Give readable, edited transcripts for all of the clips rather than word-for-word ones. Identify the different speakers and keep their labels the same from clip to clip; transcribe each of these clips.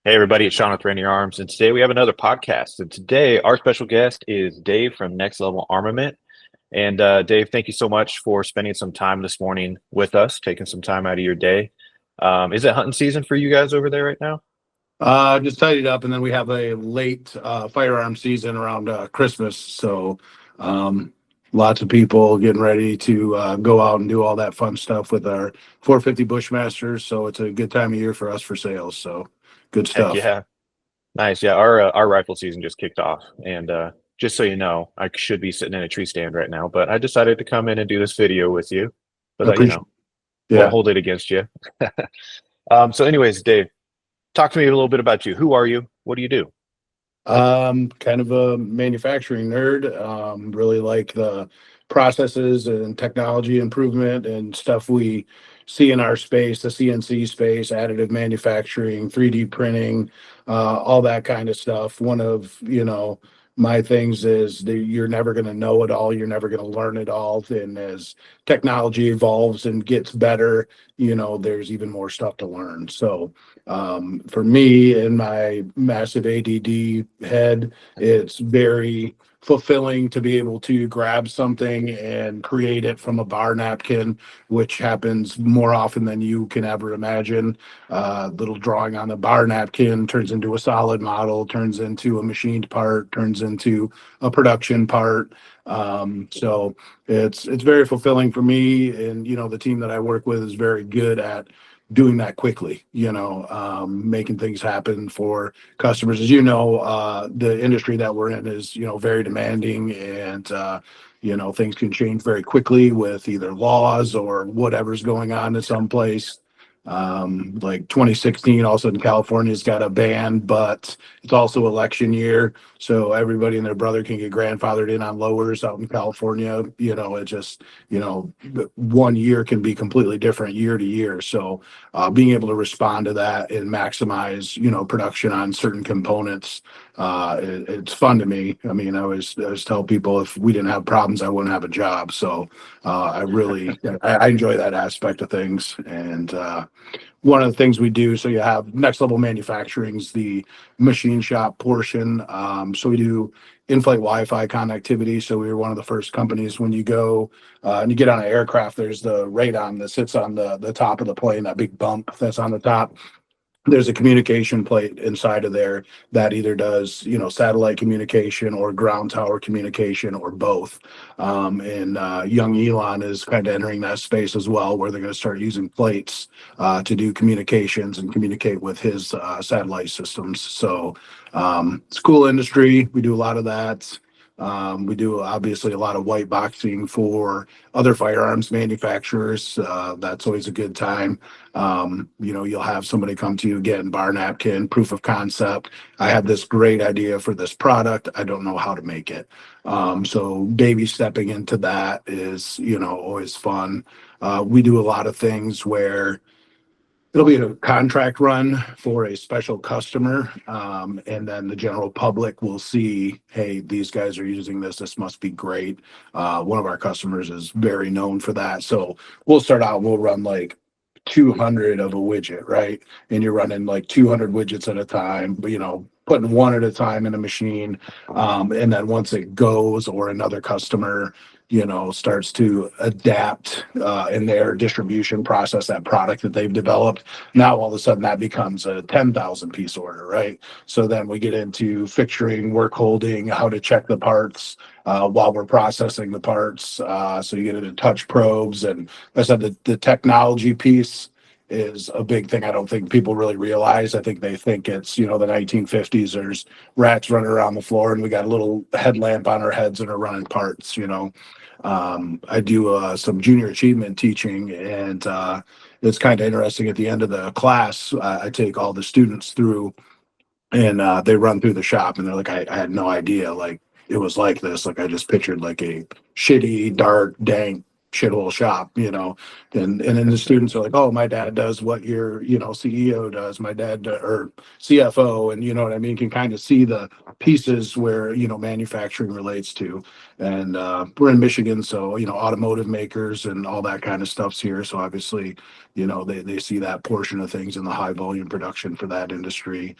Speaker 1: Hey everybody, it's Sean with Rainier Arms, and today we have another podcast. And today our special guest is Dave from Next Level Armament. And Dave, thank you so much for spending some time this morning with us, taking some time out of your day. Is it hunting season for you guys over there right now?
Speaker 2: Just tidied up, and then we have a late firearm season around Christmas. So, lots of people getting ready to go out and do all that fun stuff with our 450 Bushmasters. So it's a good time of year for us for sales. So, good
Speaker 1: Heck
Speaker 2: stuff.
Speaker 1: yeah, nice. Yeah, our rifle season just kicked off, and just so you know, I should be sitting in a tree stand right now, but I decided to come in and do this video with you,
Speaker 2: I
Speaker 1: but
Speaker 2: appreciate.
Speaker 1: won't
Speaker 2: Yeah.
Speaker 1: hold it against you. So, anyways, Dave, talk to me a little bit about you. Who are you? What do you do?
Speaker 2: Kind of a manufacturing nerd. Really like the processes and technology improvement and stuff we see in our space, the CNC space, additive manufacturing, 3D printing, all that kind of stuff. One of, my things is that you're never going to know it all. You're never going to learn it all. And as technology evolves and gets better, there's even more stuff to learn. So, for me and my massive ADD head, it's very fulfilling to be able to grab something and create it from a bar napkin, which happens more often than you can ever imagine. Little drawing on the bar napkin turns into a solid model, turns into a machined part, turns into a production part. So it's very fulfilling for me, and the team that I work with is very good at doing that quickly, making things happen for customers. As you know, the industry that we're in is, very demanding, and, things can change very quickly with either laws or whatever's going on in some place. Like 2016, all of a sudden California's got a ban, but it's also election year. So everybody and their brother can get grandfathered in on lowers out in California. It just, one year can be completely different year to year. So being able to respond to that and maximize, production on certain components, it's fun to me. I mean, I always tell people if we didn't have problems, I wouldn't have a job. So I enjoy that aspect of things. And one of the things we do, so you have Next Level Manufacturing's the machine shop portion. So we do in-flight Wi-Fi connectivity. So we were one of the first companies when you go and you get on an aircraft, there's the radon that sits on the top of the plane, that big bump that's on the top. There's a communication plate inside of there that either does, satellite communication or ground tower communication or both. And young Elon is kind of entering that space as well, where they're going to start using plates to do communications and communicate with his satellite systems. So it's a cool industry. We do a lot of that. We do obviously a lot of white boxing for other firearms manufacturers. That's always a good time. You'll have somebody come to you getting bar napkin, proof of concept. I have this great idea for this product. I don't know how to make it. So baby stepping into that is, always fun. We do a lot of things where it'll be a contract run for a special customer, and then the general public will see, hey, these guys are using this. This must be great. One of our customers is very known for that. So we'll start out, we'll run like 200 of a widget, right? And you're running like 200 widgets at a time, but putting one at a time in a machine. And then once it goes, or another customer, starts to adapt in their distribution process, that product that they've developed. Now, all of a sudden that becomes a 10,000 piece order, right? So then we get into fixturing, work holding, how to check the parts while we're processing the parts. So you get into touch probes. And like I said, the technology piece is a big thing I don't think people really realize. I think they think it's, the 1950s, there's rats running around the floor and we got a little headlamp on our heads and are running parts. I do some junior achievement teaching, and it's kind of interesting. At the end of the class, I take all the students through, and they run through the shop, and they're like, I had no idea like it was like this. Like I just pictured like a shitty, dark, dank shithole shop, and then the students are like, oh, my dad does what your, CEO does, my dad or CFO, and you know what I mean, can kind of see the pieces where, manufacturing relates to. And we're in Michigan, so, automotive makers and all that kind of stuff's here. So obviously, they see that portion of things in the high volume production for that industry.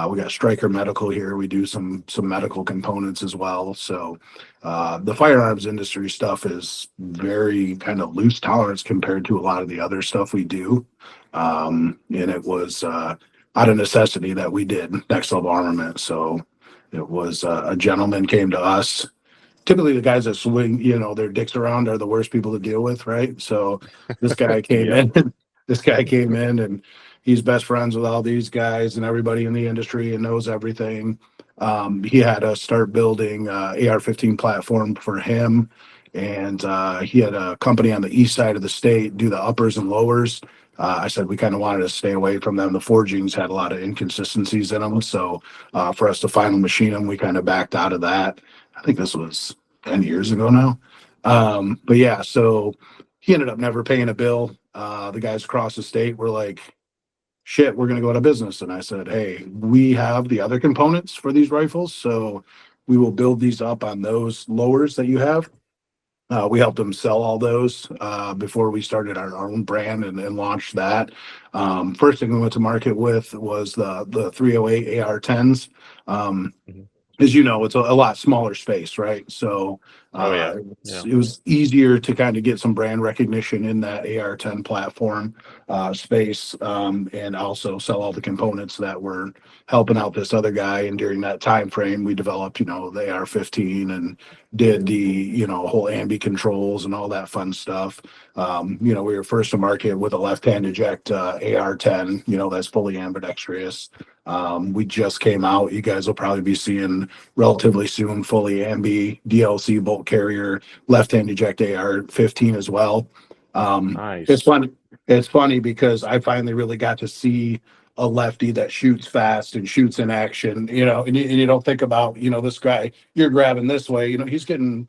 Speaker 2: We got Stryker Medical here. We do some medical components as well. So the firearms industry stuff is very kind of loose tolerance compared to a lot of the other stuff we do. And it was out of necessity that we did Next Level Armament. So it was a gentleman came to us. Typically, the guys that swing, their dicks around are the worst people to deal with, right? So this guy came
Speaker 1: Yeah.
Speaker 2: in. This guy came in, and he's best friends with all these guys and everybody in the industry and knows everything. He had us start building AR-15 platform for him, and he had a company on the east side of the state do the uppers and lowers. I said we kind of wanted to stay away from them. The forgings had a lot of inconsistencies in them, so for us to final machine them, we kind of backed out of that. I think this was 10 years ago now. But yeah, so he ended up never paying a bill. The guys across the state were like, shit, we're going to go out of business. And I said, hey, we have the other components for these rifles. So we will build these up on those lowers that you have. We helped them sell all those before we started our own brand and launched that. First thing we went to market with was the 308 AR-10s.
Speaker 1: Mhm.
Speaker 2: As you know, it's a lot smaller space, right? So
Speaker 1: Oh yeah.
Speaker 2: it's,
Speaker 1: Yeah.
Speaker 2: it was easier to kind of get some brand recognition in that AR-10 platform space, and also sell all the components that were helping out this other guy. And during that time frame, we developed, the AR-15 and did the, whole ambi controls and all that fun stuff. We were first to market with a left-hand eject AR-10, that's fully ambidextrous. We just came out. You guys will probably be seeing relatively soon fully ambi DLC bolt carrier left-hand eject AR-15 as well. It's
Speaker 1: Nice.
Speaker 2: fun. It's funny because I finally really got to see a lefty that shoots fast and shoots in action. And you don't think about this guy. You're grabbing this way. He's getting.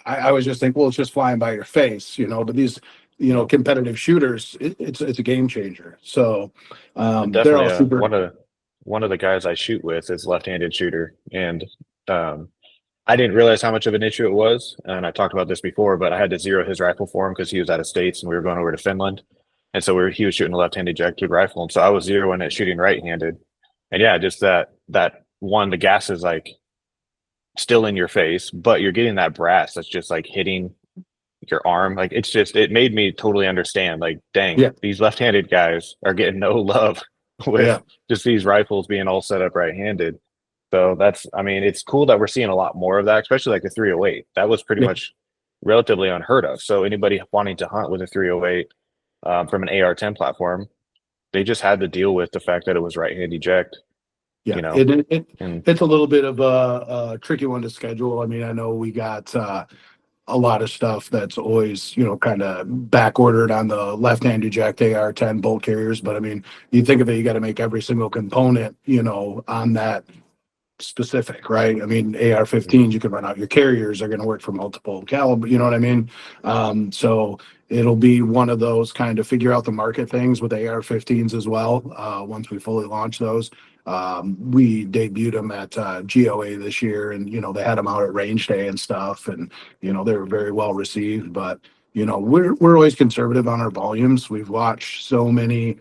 Speaker 2: I was just think, well, it's just flying by your face. But these
Speaker 1: Yep.
Speaker 2: competitive shooters, it's a game changer. So
Speaker 1: And
Speaker 2: they're
Speaker 1: definitely
Speaker 2: all super.
Speaker 1: one of the guys I shoot with is left-handed shooter, and um, I didn't realize how much of an issue it was. And I talked about this before, but I had to zero his rifle for him because he was out of states and we were going over to Finland. And so he was shooting a left-handed ejected rifle. And so I was zeroing it shooting right-handed. And yeah, just that one, the gas is like still in your face, but you're getting that brass that's just like hitting your arm. Like it made me totally understand, like, dang,
Speaker 2: Yeah,
Speaker 1: these left-handed guys are getting no love with
Speaker 2: yeah,
Speaker 1: just these rifles being all set up right-handed. So I mean, it's cool that we're seeing a lot more of that, especially like the 308. That was pretty
Speaker 2: yeah.
Speaker 1: much relatively unheard of. So anybody wanting to hunt with a 308 from an AR-10 platform, they just had to deal with the fact that it was right-hand eject,
Speaker 2: Yeah,
Speaker 1: you know, and
Speaker 2: it's a little bit of a tricky one to schedule. I mean, I know we got a lot of stuff that's always, kind of back ordered on the left-hand eject AR-10 bolt carriers. But I mean, you think of it, you got to make every single component, on that specific, right? I mean, AR-15s, you can run out. Your carriers are going to work for multiple caliber. You know what I mean? So it'll be one of those kind of figure out the market things with AR-15s as well. Once we fully launch those, we debuted them at GOA this year, and they had them out at Range Day and stuff, and they were very well received. But we're always conservative on our volumes. We've watched so many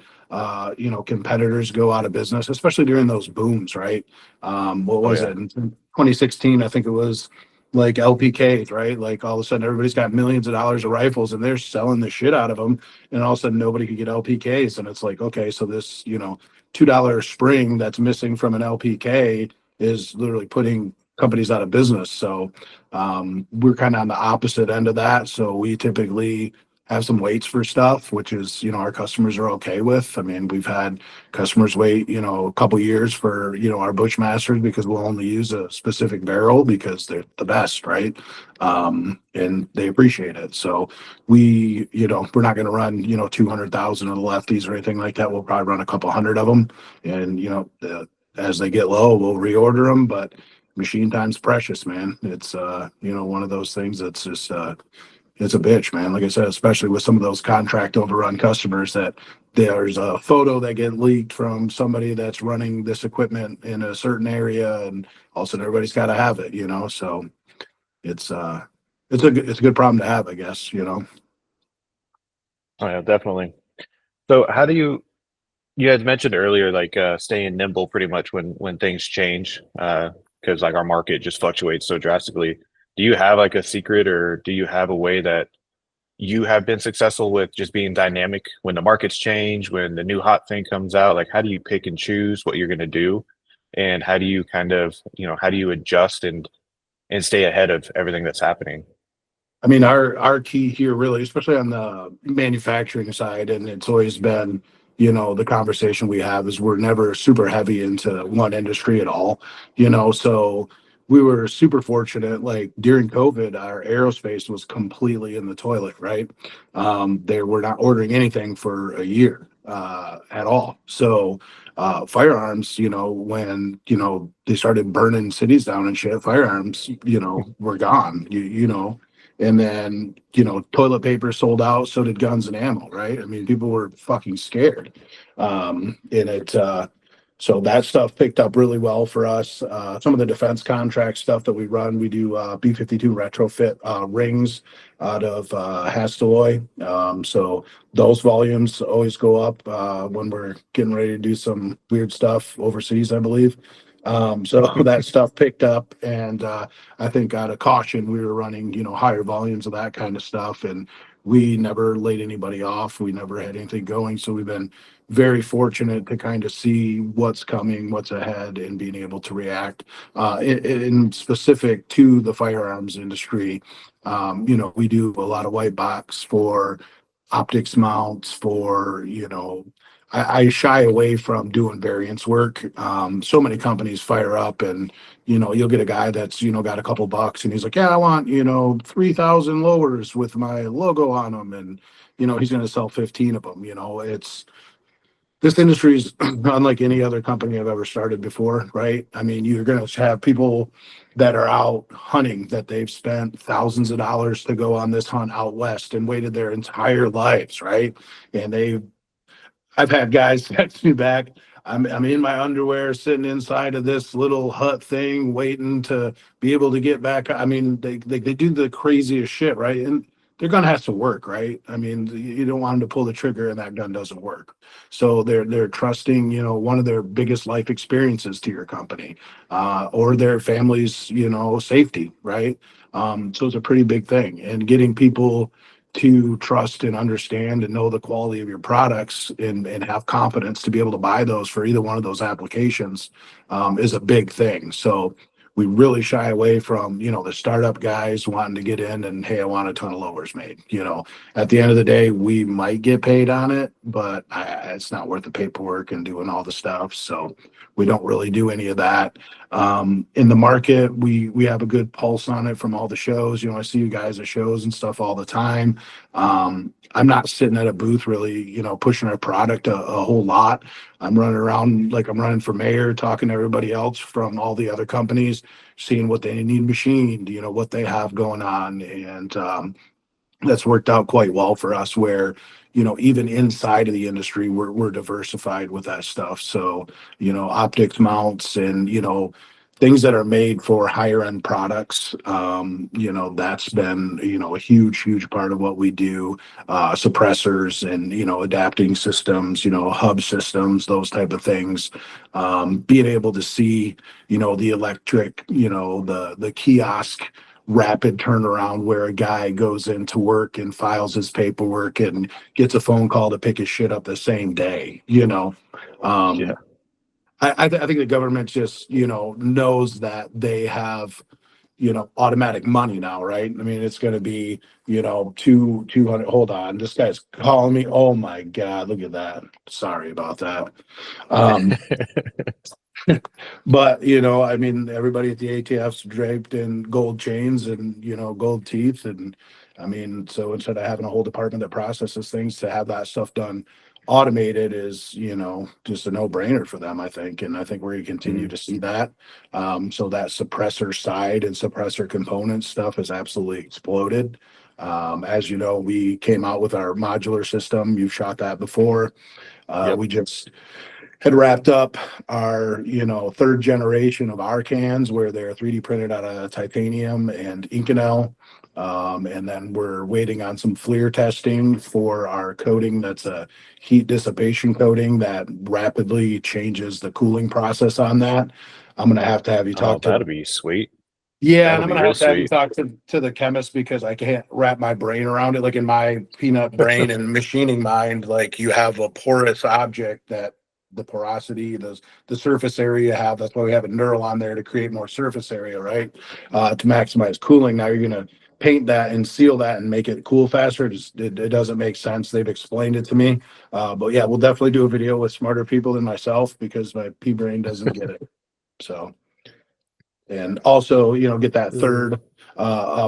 Speaker 2: competitors go out of business, especially during those booms, right? What
Speaker 1: oh
Speaker 2: was
Speaker 1: yeah,
Speaker 2: it in 2016? I think it was like LPKs, right? Like all of a sudden everybody's got millions of dollars of rifles and they're selling the shit out of them, and all of a sudden nobody could get LPKs, and it's like, okay, so this $2 spring that's missing from an LPK is literally putting companies out of business. So we're kind of on the opposite end of that. So we typically have some waits for stuff, which is, our customers are okay with. I mean, we've had customers wait, a couple years for, our Bushmasters because we'll only use a specific barrel because they're the best, right? And they appreciate it. So we're not going to run, 200,000 of the lefties or anything like that. We'll probably run a couple hundred of them. And, as they get low, we'll reorder them. But machine time's precious, man. It's, one of those things that's just, it's a bitch, man. Like I said, especially with some of those contract overrun customers that there's a photo that get leaked from somebody that's running this equipment in a certain area, and all of a sudden everybody's got to have it, you know. So it's it's a good problem to have, I guess, you know.
Speaker 1: Oh yeah, definitely. So how do you had mentioned earlier like staying nimble pretty much when things change because like our market just fluctuates so drastically. Do you have like a secret or do you have a way that you have been successful with just being dynamic when the markets change, when the new hot thing comes out? Like how do you pick and choose what you're going to do? And how do you kind of, how do you adjust and stay ahead of everything that's happening?
Speaker 2: I mean, our key here really, especially on the manufacturing side, and it's always been, you know, the conversation we have is we're never super heavy into one industry at all, you know. So we were super fortunate. Like during COVID, our aerospace was completely in the toilet, right? They were not ordering anything for a year at all. So firearms, you know, when they started burning cities down and shit, firearms, you know, were gone. You know, and then, you know, toilet paper sold out, so did guns and ammo, right? I mean, people were fucking scared. And so that stuff picked up really well for us. Some of the defense contract stuff that we run, we do B-52 retrofit rings out of Hastelloy. So those volumes always go up when we're getting ready to do some weird stuff overseas, I believe. So that stuff picked up, and I think out of caution, we were running, you know, higher volumes of that kind of stuff, and we never laid anybody off. We never had anything going, so we've been very fortunate to kind of see what's coming, what's ahead, and being able to react. In specific to the firearms industry, you know, we do a lot of white box for optics mounts for, you know, I shy away from doing variance work. So many companies fire up and, you know, you'll get a guy that's, you know, got a couple bucks and he's like, yeah, I want, you know, 3,000 lowers with my logo on them. And, you know, he's going to sell 15 of them. You know, this industry is unlike any other company I've ever started before, right? I mean, you're going to have people that are out hunting that they've spent thousands of dollars to go on this hunt out west and waited their entire lives, right? And I've had guys text me back. I'm in my underwear sitting inside of this little hut thing waiting to be able to get back. I mean, they do the craziest shit, right? And their gun has to work, right? I mean, you don't want them to pull the trigger and that gun doesn't work. So they're trusting, you know, one of their biggest life experiences to your company, or their family's, you know, safety, right? So it's a pretty big thing. And getting people to trust and understand and know the quality of your products and have confidence to be able to buy those for either one of those applications is a big thing. So we really shy away from, you know, the startup guys wanting to get in and, hey, I want a ton of lowers made. You know, at the end of the day, we might get paid on it, but it's not worth the paperwork and doing all the stuff. So we don't really do any of that. In the market, we have a good pulse on it from all the shows. You know, I see you guys at shows and stuff all the time. I'm not sitting at a booth really, you know, pushing our product a whole lot. I'm running around like I'm running for mayor, talking to everybody else from all the other companies, seeing what they need machined, you know, what they have going on. And that's worked out quite well for us where, you know, even inside of the industry, we're diversified with that stuff. So, you know, optics mounts and, you know, things that are made for higher end products. You know, that's been, you know, a huge part of what we do. Suppressors and, you know, adapting systems, you know, hub systems, those type of things. Being able to see, you know, the electric, you know, the kiosk rapid turnaround where a guy goes into work and files his paperwork and gets a phone call to pick his shit up the same day, you know.
Speaker 1: Yeah.
Speaker 2: I think the government just, you know, knows that they have, you know, automatic money now, right? I mean, it's going to be, you know, 200. Hold on. This guy's calling me. Oh my God. Look at that. Sorry about that. Um, but, you know, I mean, everybody at the ATF's draped in gold chains and, you know, gold teeth. And I mean, so instead of having a whole department that processes things to have that stuff done automated is, you know, just a no brainer for them, I think. And I think we're going to continue
Speaker 1: Mm.
Speaker 2: to see that. So that suppressor side and suppressor component stuff has absolutely exploded. As you know, we came out with our modular system. You've shot that before.
Speaker 1: Yep.
Speaker 2: We just had wrapped up our, third generation of our cans where they're 3D printed out of titanium and Inconel. And then we're waiting on some FLIR testing for our coating. That's a heat dissipation coating that rapidly changes the cooling process on that. I'm going to have you
Speaker 1: Oh,
Speaker 2: talk to
Speaker 1: that'd be sweet.
Speaker 2: yeah, and
Speaker 1: That'll
Speaker 2: I'm
Speaker 1: be
Speaker 2: gonna
Speaker 1: real
Speaker 2: have you
Speaker 1: sweet.
Speaker 2: talk to the chemist because I can't wrap my brain around it. Like in my peanut brain and machining mind, like you have a porous object that the porosity, the surface area you have. That's why we have a knurl on there to create more surface area, right? To maximize cooling. Now you're gonna paint that and seal that and make it cool faster. It doesn't make sense. They've explained it to me. But yeah, we'll definitely do a video with smarter people than myself because my pea brain doesn't get it. So and also get that
Speaker 1: Mm.
Speaker 2: third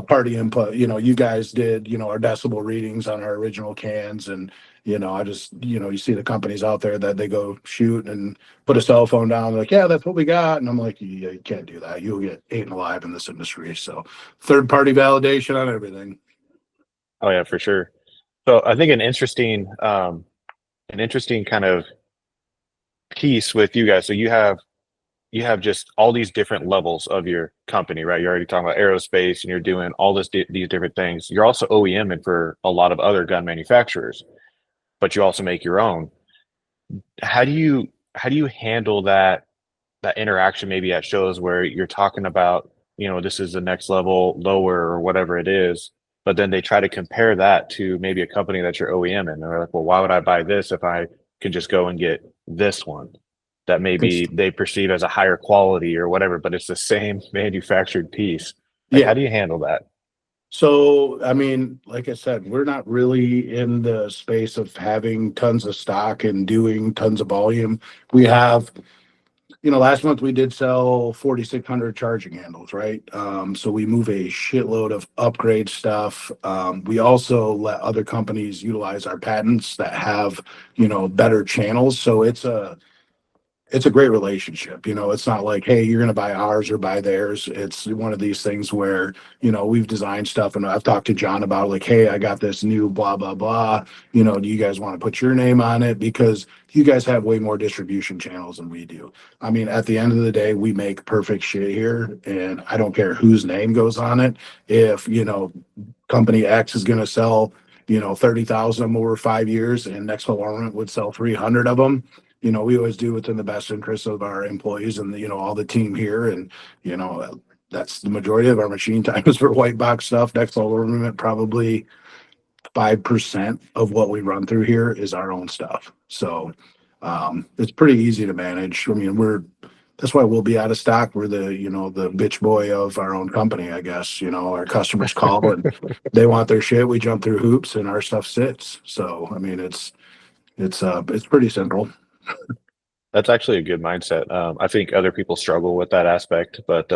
Speaker 2: party input. You guys did our decibel readings on our original cans, and I just you see the companies out there that they go shoot and put a cell phone down like, yeah, that's what we got, and I'm like, yeah, you can't do that. You'll get eaten alive in this industry. So third party validation on everything.
Speaker 1: Oh yeah, for sure. So I think an interesting kind of piece with you guys. So you have just all these different levels of your company, right? You're already talking about aerospace, and you're doing all these different things. You're also OEMing for a lot of other gun manufacturers, but you also make your own. How do you handle that interaction maybe at shows where you're talking about, this is the next level lower or whatever it is, but then they try to compare that to maybe a company that you're OEM and they're like, well, why would I buy this if I can just go and get this one that maybe they perceive as a higher quality or whatever, but it's the same manufactured piece. Like, how
Speaker 2: Yeah.
Speaker 1: do you handle that?
Speaker 2: So, I mean, like I said, we're not really in the space of having tons of stock and doing tons of volume. We have last month we did sell 4,600 charging handles, right? So we move a shitload of upgrade stuff. We also let other companies utilize our patents that have, better channels. So it's a great relationship. It's not like, hey, you're going to buy ours or buy theirs. It's one of these things where, we've designed stuff and I've talked to John about like, hey, I got this new blah, blah, blah. Do you guys want to put your name on it? Because you guys have way more distribution channels than we do. I mean, at the end of the day, we make perfect shit here and I don't care whose name goes on it. If, company X is going to sell, 30,000 of them over 5 years and Next Level Armament would sell 300 of them, we always do within the best interest of our employees and all the team here. And that's the majority of our machine time is for white box stuff. Next level armament, probably 5% of what we run through here is our own stuff. So it's pretty easy to manage. I mean, that's why we'll be out of stock. We're the bitch boy of our own company, I guess. Our customers call and they want their shit. We jump through hoops and our stuff sits. So I mean, it's pretty simple.
Speaker 1: That's actually a good mindset. I think other people struggle with that aspect, but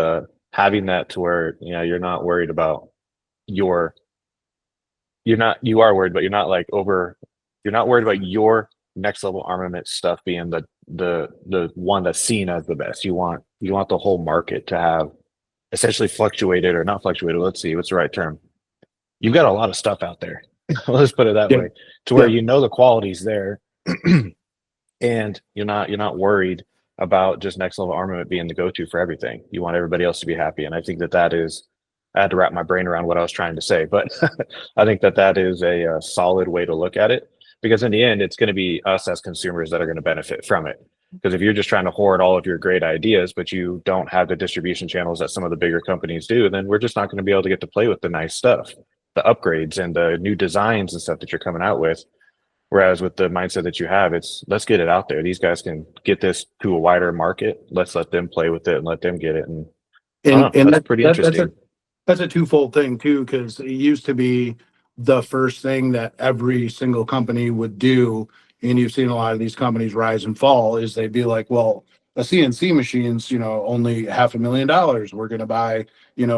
Speaker 1: having that to where, you're not worried about your you are worried, but you're not like you're not worried about your next level armament stuff being the one that's seen as the best. You want the whole market to have essentially fluctuated or not fluctuated. Let's see, what's the right term? You've got a lot of stuff out there. Let's put it that
Speaker 2: Yeah.
Speaker 1: way, to where
Speaker 2: Yeah.
Speaker 1: the quality's there, and you're not worried about just next level armament being the go-to for everything. You want everybody else to be happy, and I think that is. I had to wrap my brain around what I was trying to say, but I think that is a solid way to look at it, because in the end, it's going to be us as consumers that are going to benefit from it. Because if you're just trying to hoard all of your great ideas, but you don't have the distribution channels that some of the bigger companies do, then we're just not going to be able to get to play with the nice stuff, the upgrades and the new designs and stuff that you're coming out with. Whereas with the mindset that you have, it's let's get it out there. These guys can get this to a wider market. Let's let them play with it and let them get it. And I don't
Speaker 2: And
Speaker 1: know,
Speaker 2: and
Speaker 1: that's
Speaker 2: that,
Speaker 1: pretty
Speaker 2: that that's a
Speaker 1: interesting.
Speaker 2: that's a twofold thing too, because it used to be the first thing that every single company would do, and you've seen a lot of these companies rise and fall, is they'd be like, well, a CNC machine's, only $500,000. We're gonna buy,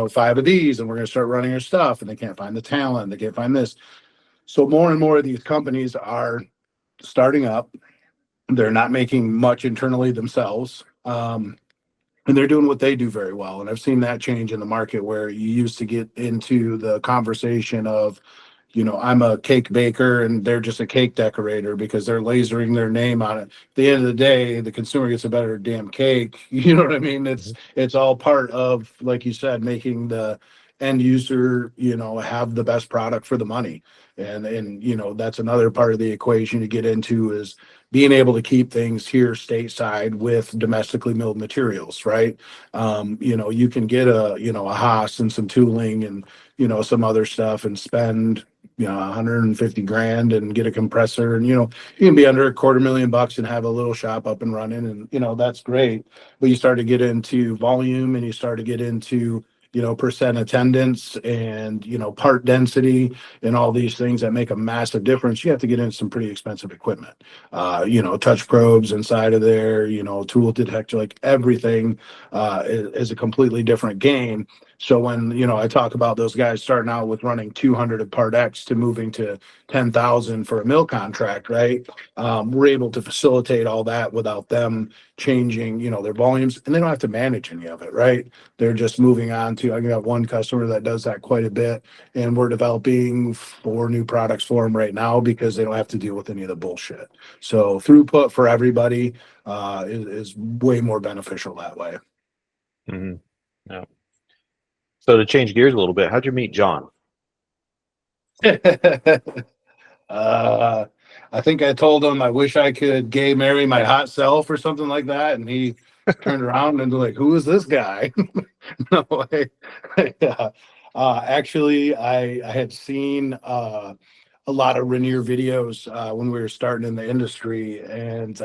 Speaker 2: five of these and we're gonna start running our stuff, and they can't find the talent, they can't find this. So more and more of these companies are starting up. They're not making much internally themselves. and they're doing what they do very well. And I've seen that change in the market where you used to get into the conversation of, I'm a cake baker and they're just a cake decorator because they're lasering their name on it. At the end of the day, the consumer gets a better damn cake. You know what I mean?
Speaker 1: Mhm.
Speaker 2: It's all part of, like you said, making the end user, have the best product for the money. And that's another part of the equation to get into is being able to keep things here stateside with domestically milled materials, right? You can get a Haas and some tooling and some other stuff and spend 150 grand and get a compressor, and you can be under $250,000 and have a little shop up and running, and that's great. But you start to get into volume and you start to get into percent attendance and part density and all these things that make a massive difference. You have to get into some pretty expensive equipment, touch probes inside of there, tool detector, like everything is a completely different game. So when I talk about those guys starting out with running 200 of Part X to moving to 10,000 for a mill contract, right? We're able to facilitate all that without them changing, their volumes, and they don't have to manage any of it, right? They're just moving on to. I got one customer that does that quite a bit, and we're developing 4 new products for them right now because they don't have to deal with any of the bullshit. So throughput for everybody is way more beneficial that way.
Speaker 1: Mhm. Yeah. So to change gears a little bit, how'd you meet John?
Speaker 2: uh, I think I told him I wish I could gay marry my hot self or something like that, and he turned around and was like, "Who is this guy?" No way. Yeah. Actually, I had seen a lot of Rainier videos when we were starting in the industry, and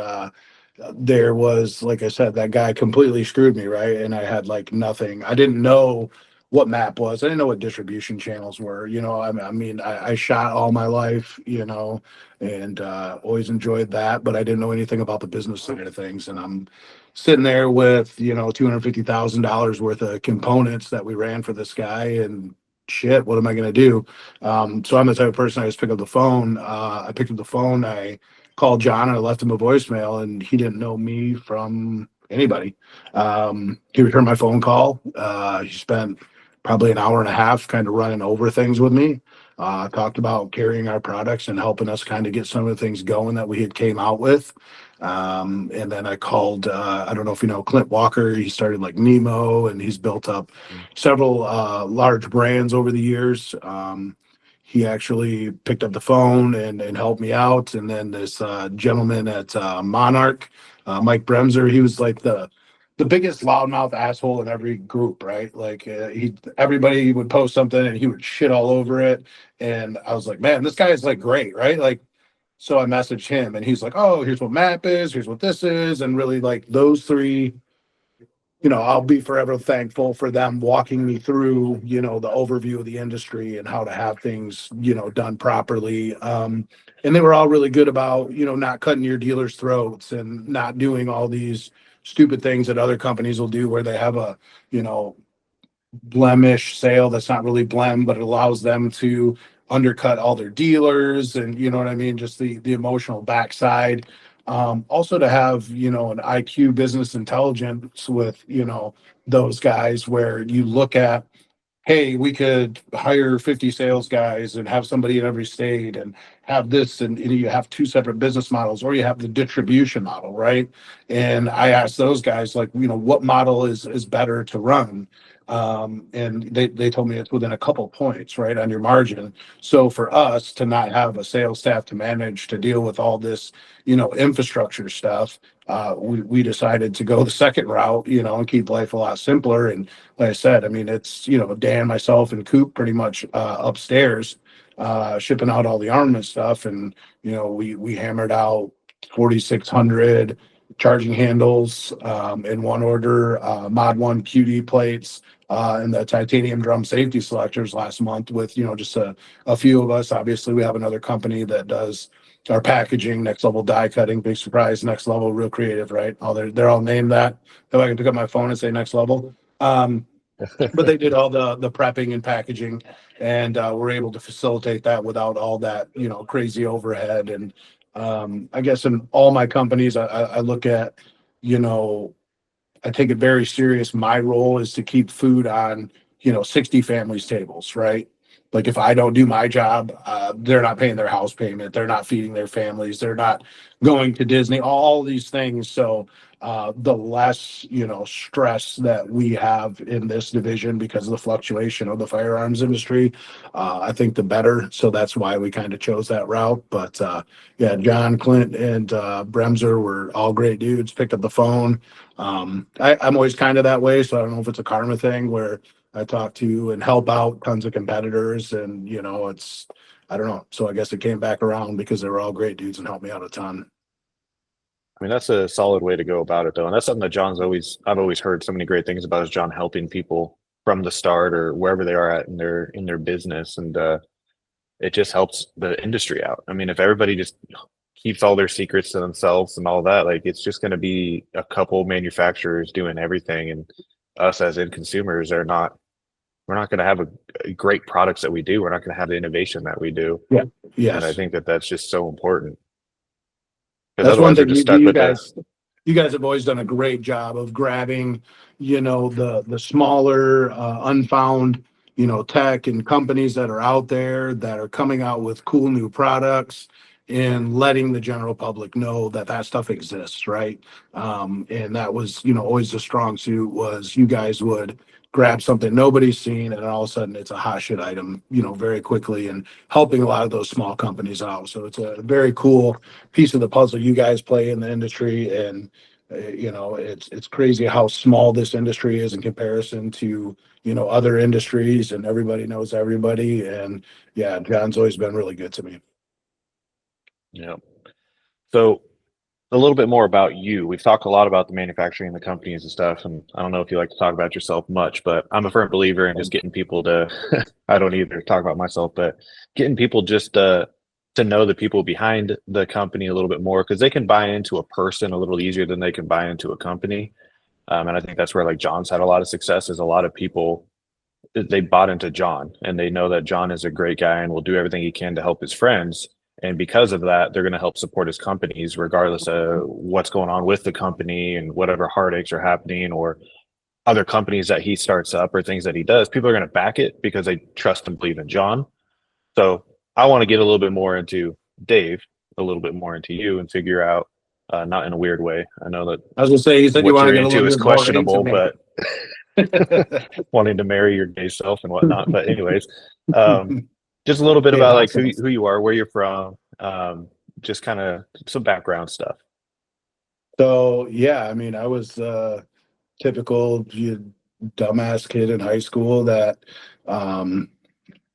Speaker 2: there was, like I said, that guy completely screwed me, right? And I had like nothing. I didn't know what map was. I didn't know what distribution channels were. I shot all my life, and always enjoyed that, but I didn't know anything about the business side of things. And I'm sitting there with, $250,000 worth of components that we ran for this guy, and shit, what am I going to do? So I'm the type of person, I just pick up the phone. I picked up the phone. I called John and I left him a voicemail, and he didn't know me from anybody. He returned my phone call. He spent probably an hour and a half kind of running over things with me. Talked about carrying our products and helping us kind of get some of the things going that we had came out with. And then I called, I don't know if you know Clint Walker. He started like Nemo, and he's built up several large brands over the years. He actually picked up the phone and helped me out. And then this gentleman at Monarch, Mike Bremser, he was like the biggest loudmouth asshole in every group, right? Like everybody would post something and he would shit all over it. And I was like, man, this guy is like great, right? Like, so I messaged him and he's like, oh, here's what map is, here's what this is. And really like those three, I'll be forever thankful for them walking me through, the overview of the industry and how to have things, done properly. And they were all really good about, not cutting your dealers' throats and not doing all these stupid things that other companies will do where they have a, you know, blemish sale that's not really blem, but it allows them to undercut all their dealers, and you know what I mean, just the emotional backside. Also to have an IQ business intelligence with those guys where you look at, hey, we could hire 50 sales guys and have somebody in every state and have this, and you have 2 separate business models, or you have the distribution model, right? And I asked those guys, like, what model is better to run? And they told me it's within a couple points, right, on your margin. So for us to not have a sales staff to manage to deal with all this, infrastructure stuff, we decided to go the second route, and keep life a lot simpler. And like I said, I mean, it's, Dan, myself, and Coop pretty much upstairs shipping out all the armament stuff. And, we hammered out 4,600 charging handles in one order, Mod 1 QD plates, and the titanium drum safety selectors last month with, just a few of us. Obviously, we have another company that does our packaging, Next Level die cutting, big surprise, Next Level, real creative, right? They're all named that. So I can pick up my phone and say Next Level. But they did all the prepping and packaging, and we're able to facilitate that without all that crazy overhead. And I guess in all my companies, I look at you know I take it very serious. My role is to keep food on, 60 families' tables, right? Like if I don't do my job, they're not paying their house payment, they're not feeding their families, they're not going to Disney, all these things. So the less, stress that we have in this division because of the fluctuation of the firearms industry, I think the better. So that's why we kind of chose that route. But yeah, John, Clint, and Bremser were all great dudes. Picked up the phone. I'm always kind of that way, so I don't know if it's a karma thing where I talk to and help out tons of competitors, and I don't know. So I guess it came back around because they were all great dudes and helped me out a ton.
Speaker 1: I mean, that's a solid way to go about it, though, and that's something that I've always heard so many great things about is John helping people from the start or wherever they are at in their business, and it just helps the industry out. I mean, if everybody just keeps all their secrets to themselves and all that, like it's just going to be a couple manufacturers doing everything, and us as end consumers are not. We're not going to have a great products that we do. We're not going to have the innovation that we do,
Speaker 2: Yeah.
Speaker 1: and I
Speaker 2: Yes.
Speaker 1: think that that's just so important because
Speaker 2: That's one
Speaker 1: otherwise we're
Speaker 2: thing
Speaker 1: just
Speaker 2: you do.
Speaker 1: stuck with the.
Speaker 2: You guys have always done a great job of grabbing, the smaller, unfound, tech and companies that are out there that are coming out with cool new products and letting the general public know that that stuff exists, right? And that was, always the strong suit was you guys would grab something nobody's seen and all of a sudden it's a hot shit item, very quickly and helping a lot of those small companies out. So it's a very cool piece of the puzzle you guys play in the industry. And it's crazy how small this industry is in comparison to other industries, and everybody knows everybody. And yeah, John's always been really good to me.
Speaker 1: Yeah. So a little bit more about you. We've talked a lot about the manufacturing and the companies and stuff, and I don't know if you like to talk about yourself much, but I'm a firm believer in just getting people to. I don't either talk about myself, but getting people just to know the people behind the company a little bit more because they can buy into a person a little easier than they can buy into a company. And I think that's where like John's had a lot of success. Is a lot of people they bought into John and they know that John is a great guy and will do everything he can to help his friends. And because of that, they're going to help support his companies, regardless of what's going on with the company and whatever heartaches are happening or other companies that he starts up or things that he does. People are going to back it because they trust and believe in John. So I want to get a little bit more into Dave, a little bit more into you and figure out, not in a weird way. I know that
Speaker 2: I was gonna say, you said you
Speaker 1: what
Speaker 2: want to
Speaker 1: you're
Speaker 2: get a
Speaker 1: into
Speaker 2: little
Speaker 1: is
Speaker 2: bit more into
Speaker 1: questionable,
Speaker 2: me.
Speaker 1: but wanting to marry your gay self and whatnot. But anyways, just a little bit
Speaker 2: Hey,
Speaker 1: about like
Speaker 2: awesome.
Speaker 1: who you are, where you're from, just kind of some background stuff.
Speaker 2: So yeah, I mean, I was typical dumbass kid in high school that um,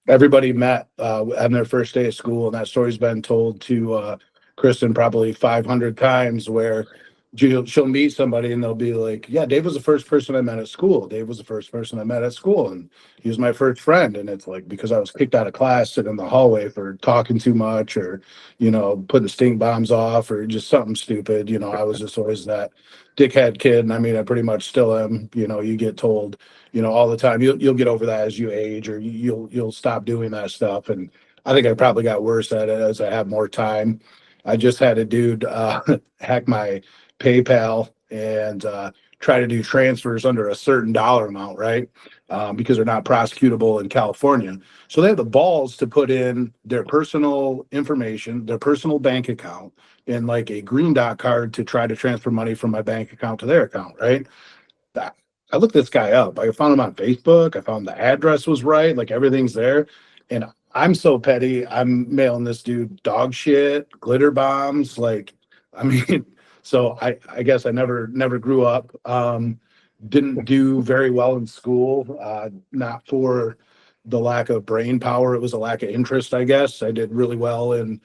Speaker 2: everybody met on their first day of school, and that story's been told to Kristen probably 500 times. Where she'll meet somebody and they'll be like, "Yeah, Dave was the first person I met at school. Dave was the first person I met at school, and he was my first friend." And it's like because I was kicked out of class, sitting in the hallway for talking too much, or putting stink bombs off, or just something stupid. I was just always that dickhead kid, and I mean, I pretty much still am. You get told all the time. You'll get over that as you age, or you'll stop doing that stuff. And I think I probably got worse at it as I have more time. I just had a dude hack my PayPal and try to do transfers under a certain dollar amount, right? Because they're not prosecutable in California. So they have the balls to put in their personal information, their personal bank account, and like a green dot card to try to transfer money from my bank account to their account, right? That I looked this guy up. I found him on Facebook. I found the address was right, like everything's there. And I'm so petty. I'm mailing this dude dog shit, glitter bombs. Like, I mean, so I guess I never grew up. Didn't do very well in school. Not for the lack of brain power. It was a lack of interest, I guess. I did really well in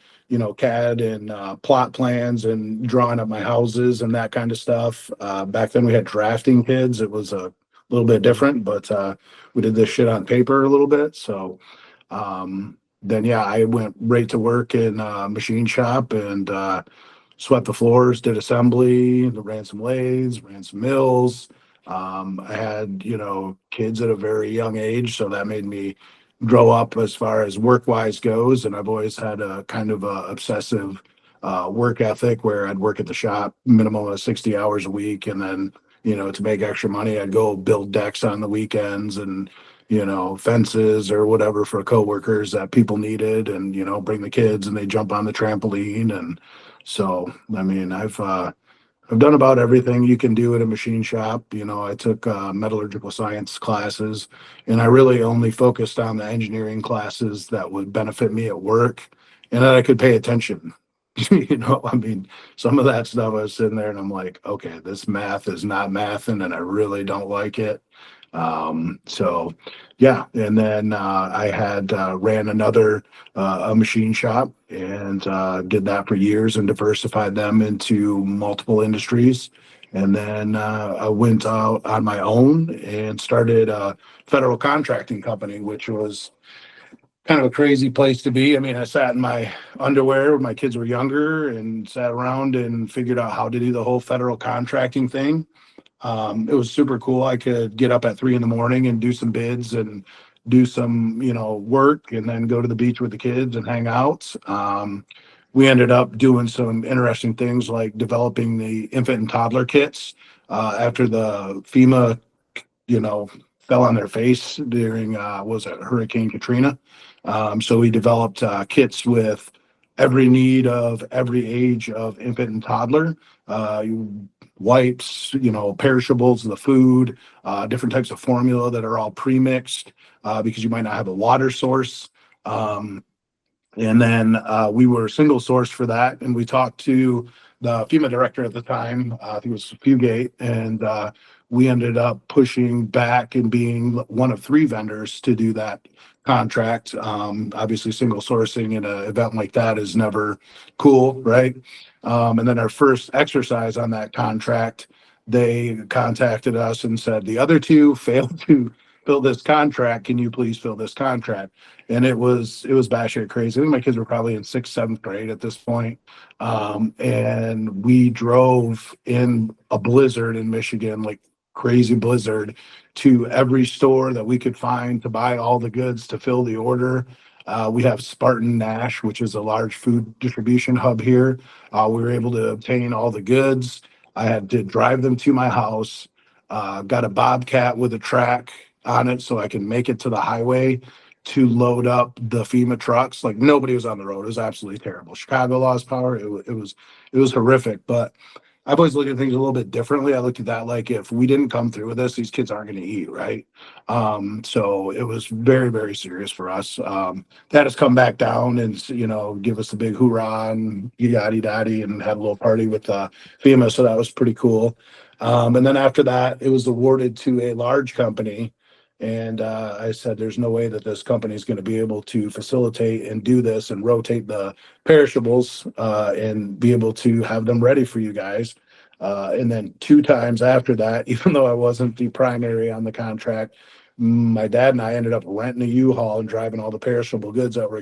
Speaker 2: CAD and plot plans and drawing up my houses and that kind of stuff. Back then we had drafting kids. It was a little bit different, but we did this shit on paper a little bit. So then, yeah, I went right to work in a machine shop and swept the floors, did assembly, ran some lathes, ran some mills. I had, kids at a very young age, so that made me grow up as far as work wise goes. And I've always had a kind of a obsessive work ethic where I'd work at the shop minimum of 60 hours a week and then to make extra money, I'd go build decks on the weekends and, fences or whatever for coworkers that people needed, and, bring the kids and they jump on the trampoline. And so, I mean, I've done about everything you can do at a machine shop. I took metallurgical science classes, and I really only focused on the engineering classes that would benefit me at work and that I could pay attention. I mean, some of that stuff I was sitting there and I'm like, okay, this math is not mathing and I really don't like it. So yeah, and then I had ran another a machine shop and did that for years and diversified them into multiple industries. And then I went out on my own and started a federal contracting company, which was kind of a crazy place to be. I mean, I sat in my underwear when my kids were younger and sat around and figured out how to do the whole federal contracting thing. It was super cool. I could get up at 3 in the morning and do some bids and do some, work, and then go to the beach with the kids and hang out. We ended up doing some interesting things like developing the infant and toddler kits after the FEMA, you know, fell on their face during was it Hurricane Katrina. So we developed kits with every need of every age of infant and toddler. Uh, Wipes, perishables, the food, different types of formula that are all pre-mixed because you might not have a water source. Um, and then we were single source for that. And we talked to the FEMA director at the time, I think it was Fugate, and we ended up pushing back and being one of 3 vendors to do that contract. Obviously, single sourcing in an event like that is never cool, right? And then our first exercise on that contract, they contacted us and said, the other 2 failed to fill this contract. Can you please fill this contract? And it was batshit crazy. I think my kids were probably in 6th, 7th grade at this point. And we drove in a blizzard in Michigan, like crazy blizzard, to every store that we could find to buy all the goods to fill the order. We have Spartan Nash, which is a large food distribution hub here. We were able to obtain all the goods. I had to drive them to my house. Got a Bobcat with a track on it so I can make it to the highway to load up the FEMA trucks. Like nobody was on the road. It was absolutely terrible. Chicago lost power. It was horrific. But I've always looked at things a little bit differently. I looked at that like if we didn't come through with this, these kids aren't going to eat, right? So it was very, very serious for us. That has come back down and give us a big hoorah and yaddy daddy and had a little party with FEMA. So that was pretty cool. And then after that, it was awarded to a large company. And I said, there's no way that this company is going to be able to facilitate and do this and rotate the perishables and be able to have them ready for you guys. And then 2 times after that, even though I wasn't the primary on the contract, my dad and I ended up renting a U-Haul and driving all the perishable goods that were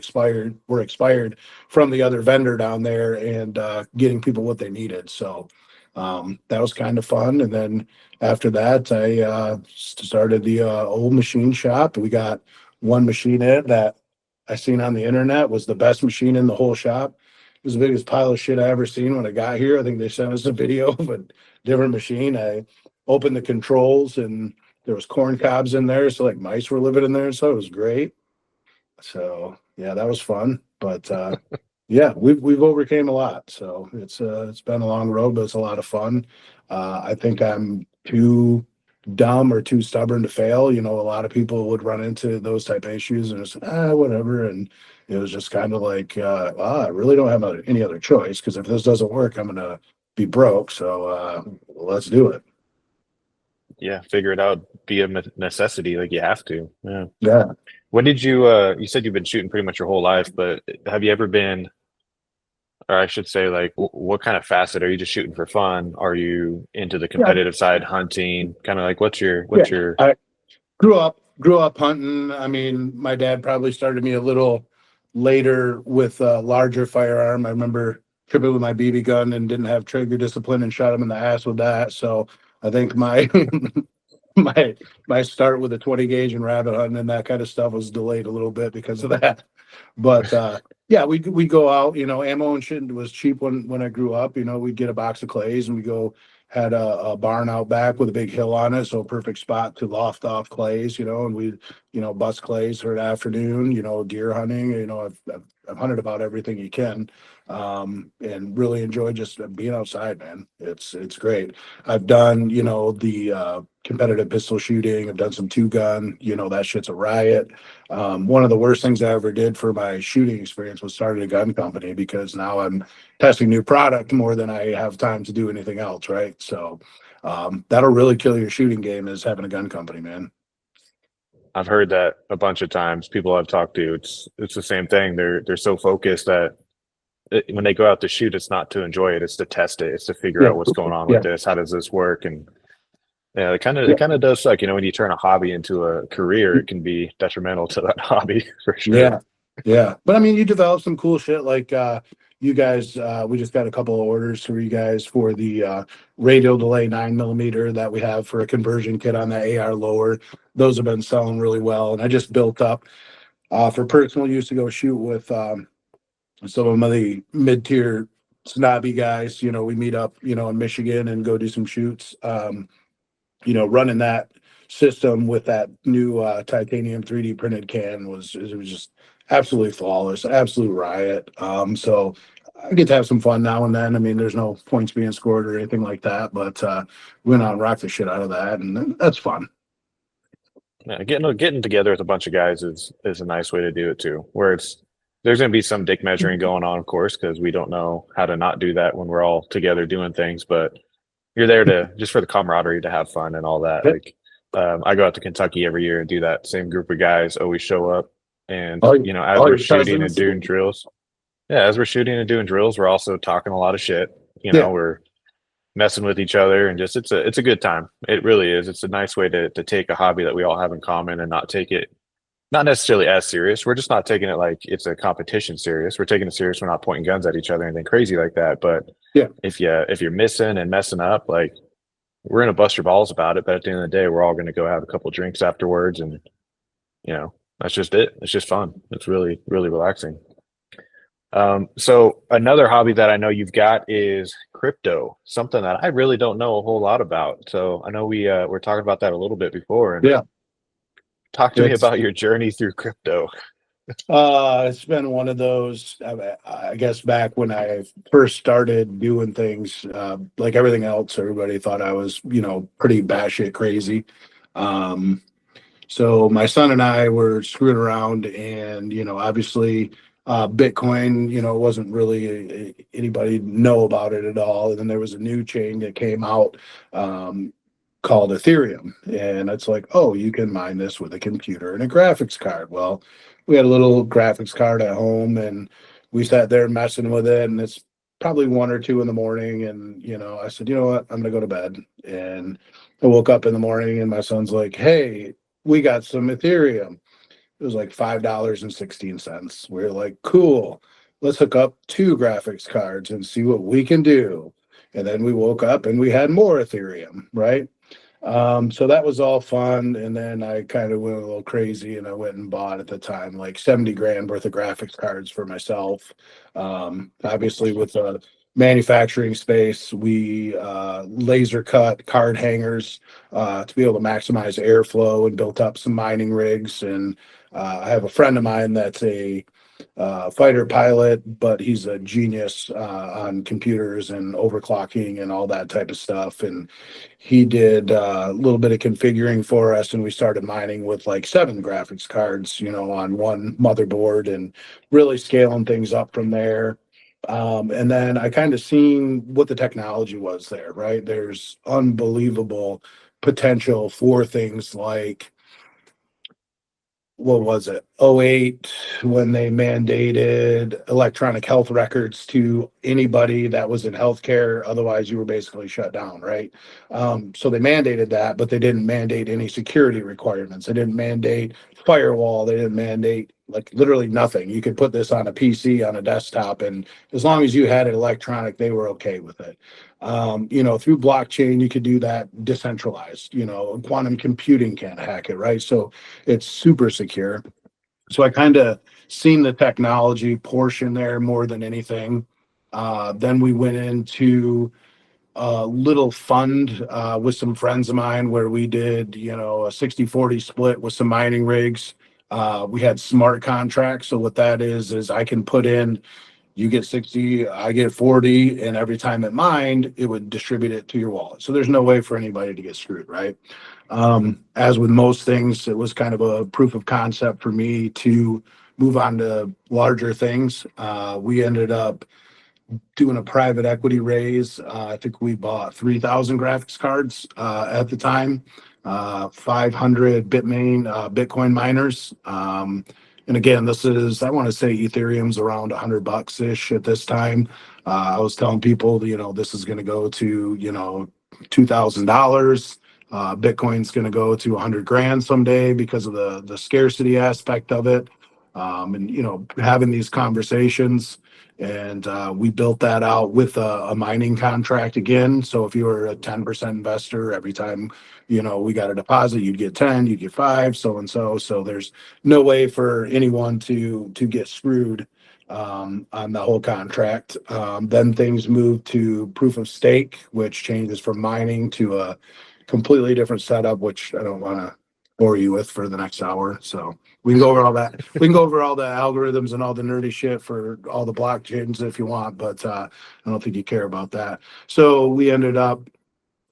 Speaker 2: expired from the other vendor down there and getting people what they needed. So that was kind of fun. And then after that, I started the old machine shop. We got one machine in that I seen on the internet was the best machine in the whole shop. It was the biggest pile of shit I ever seen when I got here. I think they sent us a video of a different machine. I opened the controls and there was corn cobs in there. So like mice were living in there. So it was great. So yeah, that was fun. But yeah, we've overcame a lot. So it's been a long road, but it's a lot of fun. I think I'm too dumb or too stubborn to fail. A lot of people would run into those type of issues and it's whatever. And it was just kind of like, I really don't have any other choice because if this doesn't work, I'm gonna be broke. So let's do it.
Speaker 1: Yeah, figure it out. Be a necessity, like you have to. Yeah.
Speaker 2: Yeah.
Speaker 1: When did you you said you've been shooting pretty much your whole life, but have you ever been, or I should say, like what kind of facet are you just shooting for fun? Are you into the
Speaker 2: Yeah.
Speaker 1: competitive side, hunting? Kind of like
Speaker 2: Yeah.
Speaker 1: what's your
Speaker 2: I grew up hunting. I mean, my dad probably started me a little later with a larger firearm. I remember tripping with my BB gun and didn't have trigger discipline and shot him in the ass with that. So I think my my start with a 20 gauge and rabbit hunting and that kind of stuff was delayed a little bit because of that. But yeah, we go out. Ammo and shit was cheap when I grew up. We'd get a box of clays and we go had a barn out back with a big hill on it, so a perfect spot to loft off clays, and we, bust clays for an afternoon, deer hunting. I've hunted about everything you can, and really enjoy just being outside, man. It's great. I've done, the competitive pistol shooting. I've done some two gun. That shit's a riot. One of the worst things I ever did for my shooting experience was started a gun company, because now I'm testing new product more than I have time to do anything else, right? So that'll really kill your shooting game, is having a gun company, man.
Speaker 1: I've heard that a bunch of times. People I've talked to, it's the same thing. They're so focused that when they go out to shoot, it's not to enjoy it, it's to test it, it's to figure
Speaker 2: Yeah,
Speaker 1: out what's going on
Speaker 2: yeah,
Speaker 1: with this, how does this work, and yeah, it
Speaker 2: yeah,
Speaker 1: kind of does suck. When you turn a hobby into a career, it can be detrimental to that hobby for sure.
Speaker 2: yeah, yeah. But I mean, you develop some cool shit like you guys. We just got a couple of orders for you guys for the radial delay 9mm that we have for a conversion kit on the AR lower. Those have been selling really well, and I just built up for personal use to go shoot with some of the mid-tier snobby guys. We meet up, in Michigan and go do some shoots. Running that system with that new titanium 3D printed can it was just absolutely flawless, absolute riot. So I get to have some fun now and then. I mean, there's no points being scored or anything like that, but went on and rock the shit out of that, and that's fun.
Speaker 1: Yeah, getting together with a bunch of guys is a nice way to do it too. Where there's going to be some dick measuring going on, of course, because we don't know how to not do that when we're all together doing things. But you're there to just for the camaraderie, to have fun and all that.
Speaker 2: Yep.
Speaker 1: Like I go out to Kentucky every year and do that. Same group of guys always show up, and as
Speaker 2: All
Speaker 1: we're
Speaker 2: your
Speaker 1: shooting and
Speaker 2: cousins.
Speaker 1: doing drills, yeah, as we're shooting and doing drills, we're also talking a lot of shit.
Speaker 2: Yeah.
Speaker 1: We're messing with each other, and just it's a good time. It really is. It's a nice way to take a hobby that we all have in common and not take it not necessarily as serious. We're just not taking it like it's a competition serious. We're taking it serious. We're not pointing guns at each other or anything crazy like that. But
Speaker 2: Yeah.
Speaker 1: if you're missing and messing up, like we're gonna bust your balls about it. But at the end of the day, we're all gonna go have a couple drinks afterwards, and that's just it. It's just fun. It's really, really relaxing. So another hobby that I know you've got is crypto, something that I really don't know a whole lot about. So I know we're talking about that a little bit before, and
Speaker 2: Yeah.
Speaker 1: talk to me
Speaker 2: It's
Speaker 1: about your journey through crypto.
Speaker 2: it's been one of those, I guess back when I first started doing things, like everything else, everybody thought I was, pretty batshit crazy. Um, so my son and I were screwing around, and, obviously, Bitcoin, wasn't really anybody know about it at all. And then there was a new chain that came out, called Ethereum. And it's like, oh, you can mine this with a computer and a graphics card. Well, we had a little graphics card at home, and we sat there messing with it. And it's probably 1 or 2 in the morning. And, I said, you know what? I'm going to go to bed. And I woke up in the morning, and my son's like, hey, we got some Ethereum. It was like $5.16. We're like, cool. Let's hook up 2 graphics cards and see what we can do. And then we woke up and we had more Ethereum, right? So that was all fun. And then I kind of went a little crazy, and I went and bought at the time like 70 grand worth of graphics cards for myself. Obviously, with the manufacturing space, we laser cut card hangers to be able to maximize airflow, and built up some mining rigs. And I have a friend of mine that's a fighter pilot, but he's a genius on computers and overclocking and all that type of stuff. And he did a little bit of configuring for us, and we started mining with like 7 graphics cards, on one motherboard, and really scaling things up from there. And then I kind of seen what the technology was there, right? There's unbelievable potential for things like, what was it, '08, when they mandated electronic health records to anybody that was in healthcare. Otherwise, you were basically shut down, right? So they mandated that, but they didn't mandate any security requirements. They didn't mandate firewall. They didn't mandate like literally nothing. You could put this on a PC, on a desktop, and as long as you had it electronic, they were okay with it. Through blockchain, you could do that decentralized. Quantum computing can't hack it, right? So it's super secure. So I kind of seen the technology portion there more than anything. Then we went into a little fund with some friends of mine where we did, a 60-40 split with some mining rigs. We had smart contracts. So what that is I can put in, you get 60, I get 40, and every time it mined, it would distribute it to your wallet. So there's no way for anybody to get screwed, right? As with most things, it was kind of a proof of concept for me to move on to larger things. We ended up doing a private equity raise. I think we bought 3,000 graphics cards at the time, 500 Bitcoin miners. And again, this is, I want to say Ethereum's around $100 ish at this time. I was telling people, this is going to go to, $2,000. Bitcoin's going to go to 100 grand someday because of the scarcity aspect of it. And, having these conversations. And we built that out with a mining contract again. So if you were a 10% investor, every time, we got a deposit, you'd get 10, you'd get 5, so and so. So there's no way for anyone to get screwed on the whole contract. Then things moved to proof of stake, which changes from mining to a completely different setup, which I don't want to bore you with for the next hour. So we can go over all that. We can go over all the algorithms and all the nerdy shit for all the blockchains if you want, but I don't think you care about that. So we ended up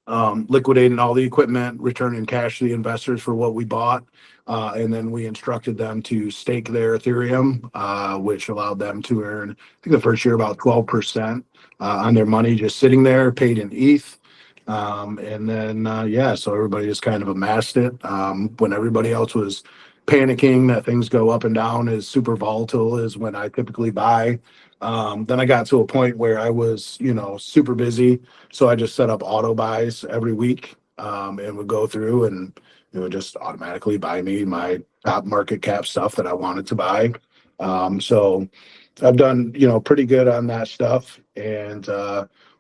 Speaker 2: liquidating all the equipment, returning cash to the investors for what we bought. And then we instructed them to stake their Ethereum, which allowed them to earn, I think the first year, about 12% on their money just sitting there, paid in ETH. And then, so everybody just kind of amassed it. When everybody else was panicking that things go up and down, is super volatile, is when I typically buy. Then I got to a point where I was, super busy. So I just set up auto buys every week, and would go through and it would just automatically buy me my top market cap stuff that I wanted to buy. So I've done, pretty good on that stuff. And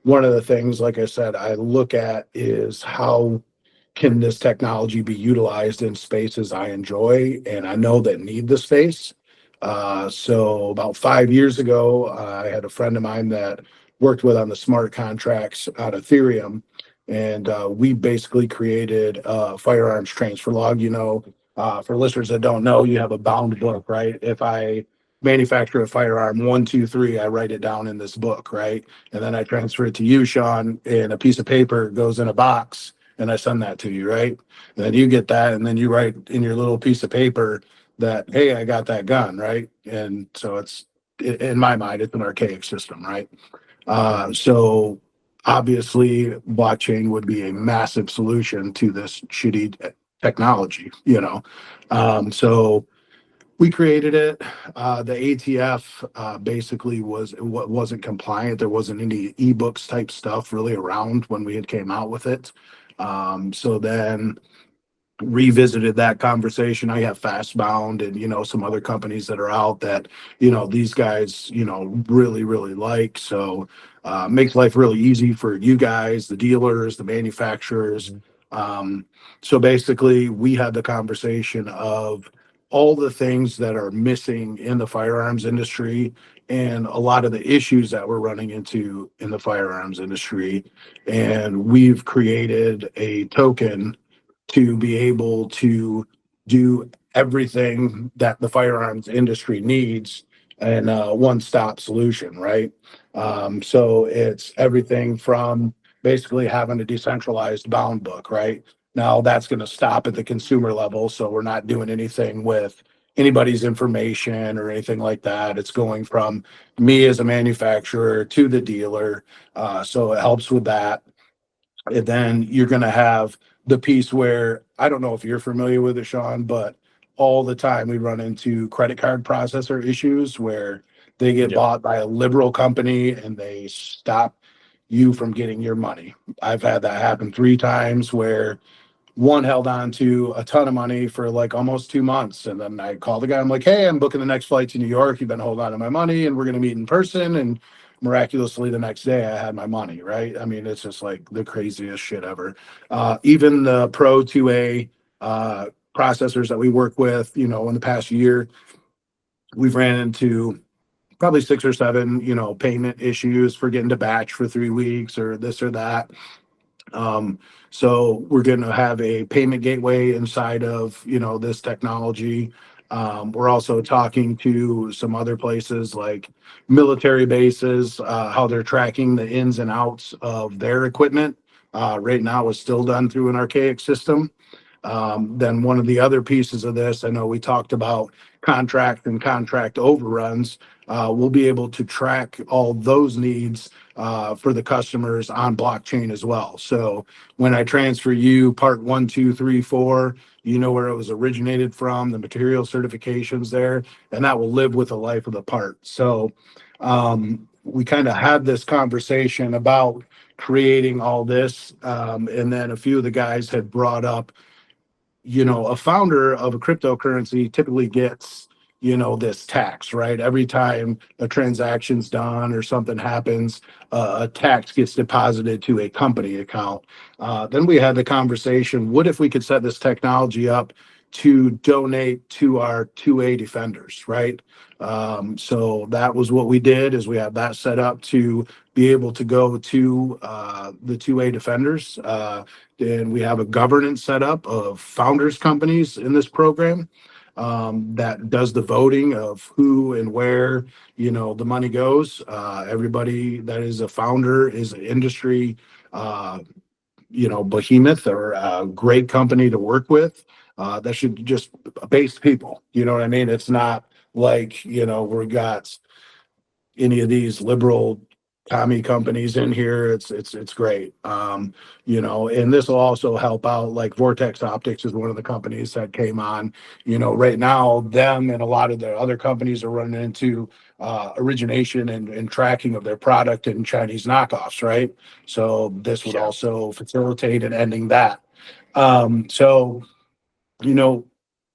Speaker 2: one of the things, like I said, I look at is how can this technology be utilized in spaces I enjoy and I know that need the space. So about 5 years ago, I had a friend of mine that worked with on the smart contracts on Ethereum, and we basically created a firearms transfer log. For listeners that don't know, you have a bound book, right? If I manufacture a firearm 1, 2, 3, I write it down in this book, right? And then I transfer it to you, Sean, and a piece of paper goes in a box, and I send that to you, right? And then you get that, and then you write in your little piece of paper that, hey, I got that gun, right? And so it's, in my mind, it's an archaic system, right? So obviously, blockchain would be a massive solution to this shitty technology, So we created it. The ATF basically wasn't compliant. There wasn't any ebooks type stuff really around when we had came out with it. So then revisited that conversation. I have Fastbound and some other companies that are out that these guys really really like. So makes life really easy for you guys, the dealers, the manufacturers. So basically, we had the conversation of all the things that are missing in the firearms industry and a lot of the issues that we're running into in the firearms industry. And we've created a token to be able to do everything that the firearms industry needs in a one-stop solution, right? So it's everything from basically having a decentralized bound book, right? Now that's going to stop at the consumer level, so we're not doing anything with anybody's information or anything like that. It's going from me as a manufacturer to the dealer, so it helps with that. And then you're going to have the piece where I don't know if you're familiar with it, Sean, but all the time we run into credit card processor issues where they get
Speaker 1: Yep.
Speaker 2: bought by a liberal company and they stop you from getting your money. I've had that happen 3 times where one held on to a ton of money for like almost 2 months. And then I called the guy. I'm like, hey, I'm booking the next flight to New York. You've been holding on to my money and we're going to meet in person. And miraculously, the next day I had my money, right? I mean, it's just like the craziest shit ever. Even the Pro 2A processors that we work with, in the past year, we've ran into probably 6 or 7, payment issues for getting to batch for 3 weeks or this or that. Um, so we're going to have a payment gateway inside of, this technology. We're also talking to some other places like military bases, how they're tracking the ins and outs of their equipment. Right now it's still done through an archaic system. Then one of the other pieces of this, I know we talked about contract and contract overruns. We'll be able to track all those needs for the customers on blockchain as well. So when I transfer you part 1, 2, 3, 4, you know where it was originated from, the material certifications there, and that will live with the life of the part. So we kind of had this conversation about creating all this, and then a few of the guys had brought up, a founder of a cryptocurrency typically gets, this tax, right? Every time a transaction's done or something happens, a tax gets deposited to a company account. Then we had the conversation, what if we could set this technology up to donate to our 2A defenders, right? So that was what we did, is we have that set up to be able to go to the 2A defenders. And we have a governance set up of founders companies in this program, that does the voting of who and where, the money goes. Everybody that is a founder is an industry, behemoth or a great company to work with. That should just base people. You know what I mean? It's not like, we got any of these liberal commie companies in here. It's great. And this will also help out, like Vortex Optics is one of the companies that came on. Right now them and a lot of the other companies are running into origination and tracking of their product and Chinese knockoffs, right? So this would also facilitate and ending that. So you know,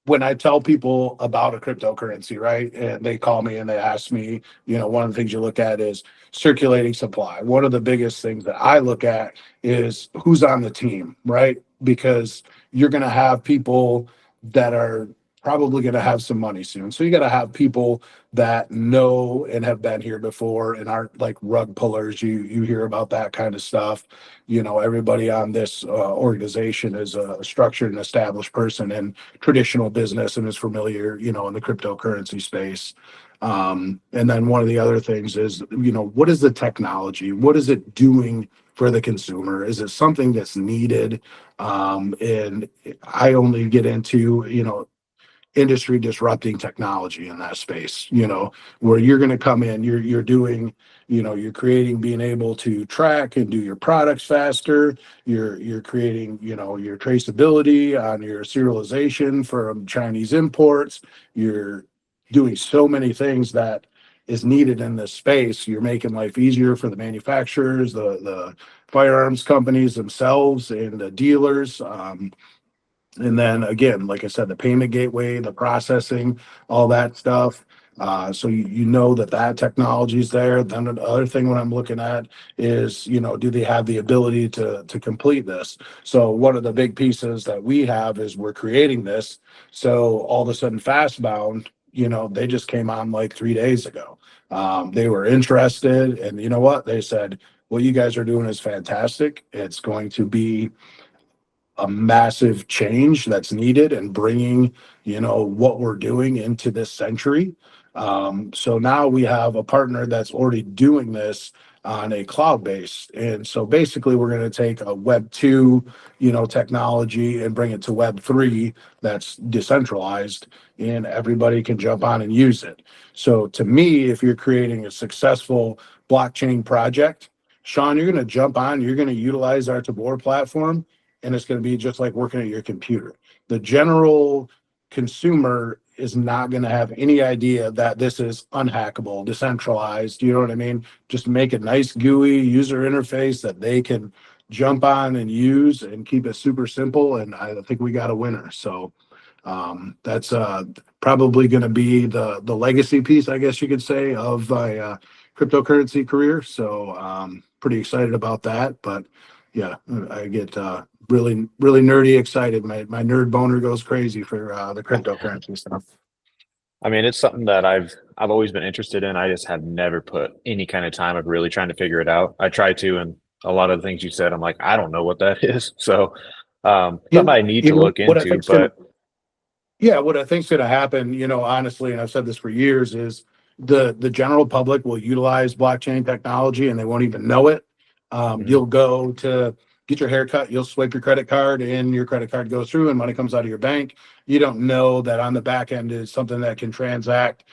Speaker 2: when I tell people about a cryptocurrency, right, and they call me and they ask me, one of the things you look at is circulating supply. One of the biggest things that I look at is who's on the team, right? Because you're going to have people that are probably going to have some money soon. So you got to have people that know and have been here before and aren't like rug pullers. You hear about that kind of stuff. Everybody on this organization is a structured and established person in traditional business and is familiar, in the cryptocurrency space. And then one of the other things is, what is the technology? What is it doing for the consumer? Is it something that's needed? And I only get into, industry disrupting technology in that space, where you're going to come in, you're doing, you're creating, being able to track and do your products faster. You're creating, your traceability on your serialization from Chinese imports. You're doing so many things that is needed in this space. You're making life easier for the manufacturers, the firearms companies themselves, and the dealers. And then again, like I said, the payment gateway, the processing, all that stuff. So you know that technology is there. Then the other thing when I'm looking at is, do they have the ability to complete this? So one of the big pieces that we have is we're creating this. So all of a sudden, Fastbound, they just came on like 3 days ago. They were interested, and you know what? They said, what you guys are doing is fantastic. It's going to be a massive change that's needed and bringing, what we're doing into this century. So now we have a partner that's already doing this on a cloud base. And so basically we're going to take a web 2, technology and bring it to web 3 that's decentralized and everybody can jump on and use it. So to me, if you're creating a successful blockchain project, Sean, you're going to jump on, you're going to utilize our Tabor platform, and it's going to be just like working at your computer. The general consumer is not going to have any idea that this is unhackable, decentralized. You know what I mean? Just make a nice GUI user interface that they can jump on and use and keep it super simple. And I think we got a winner. So that's probably going to be the legacy piece, I guess you could say, of my cryptocurrency career. So pretty excited about that. But yeah, I get really nerdy excited. My nerd boner goes crazy for the cryptocurrency stuff.
Speaker 1: I mean, it's something that I've always been interested in. I just have never put any kind of time of really trying to figure it out. I try to, and a lot of the things you said, I'm like, I don't know what that is. So, something I need to look
Speaker 2: What I
Speaker 1: into.
Speaker 2: think's gonna
Speaker 1: But
Speaker 2: Yeah, what I think's going to happen, honestly, and I've said this for years, is the general public will utilize blockchain technology and they won't even know it.
Speaker 1: mhm.
Speaker 2: You'll go to get your hair cut, you'll swipe your credit card, and your credit card goes through, and money comes out of your bank. You don't know that on the back end is something that can transact,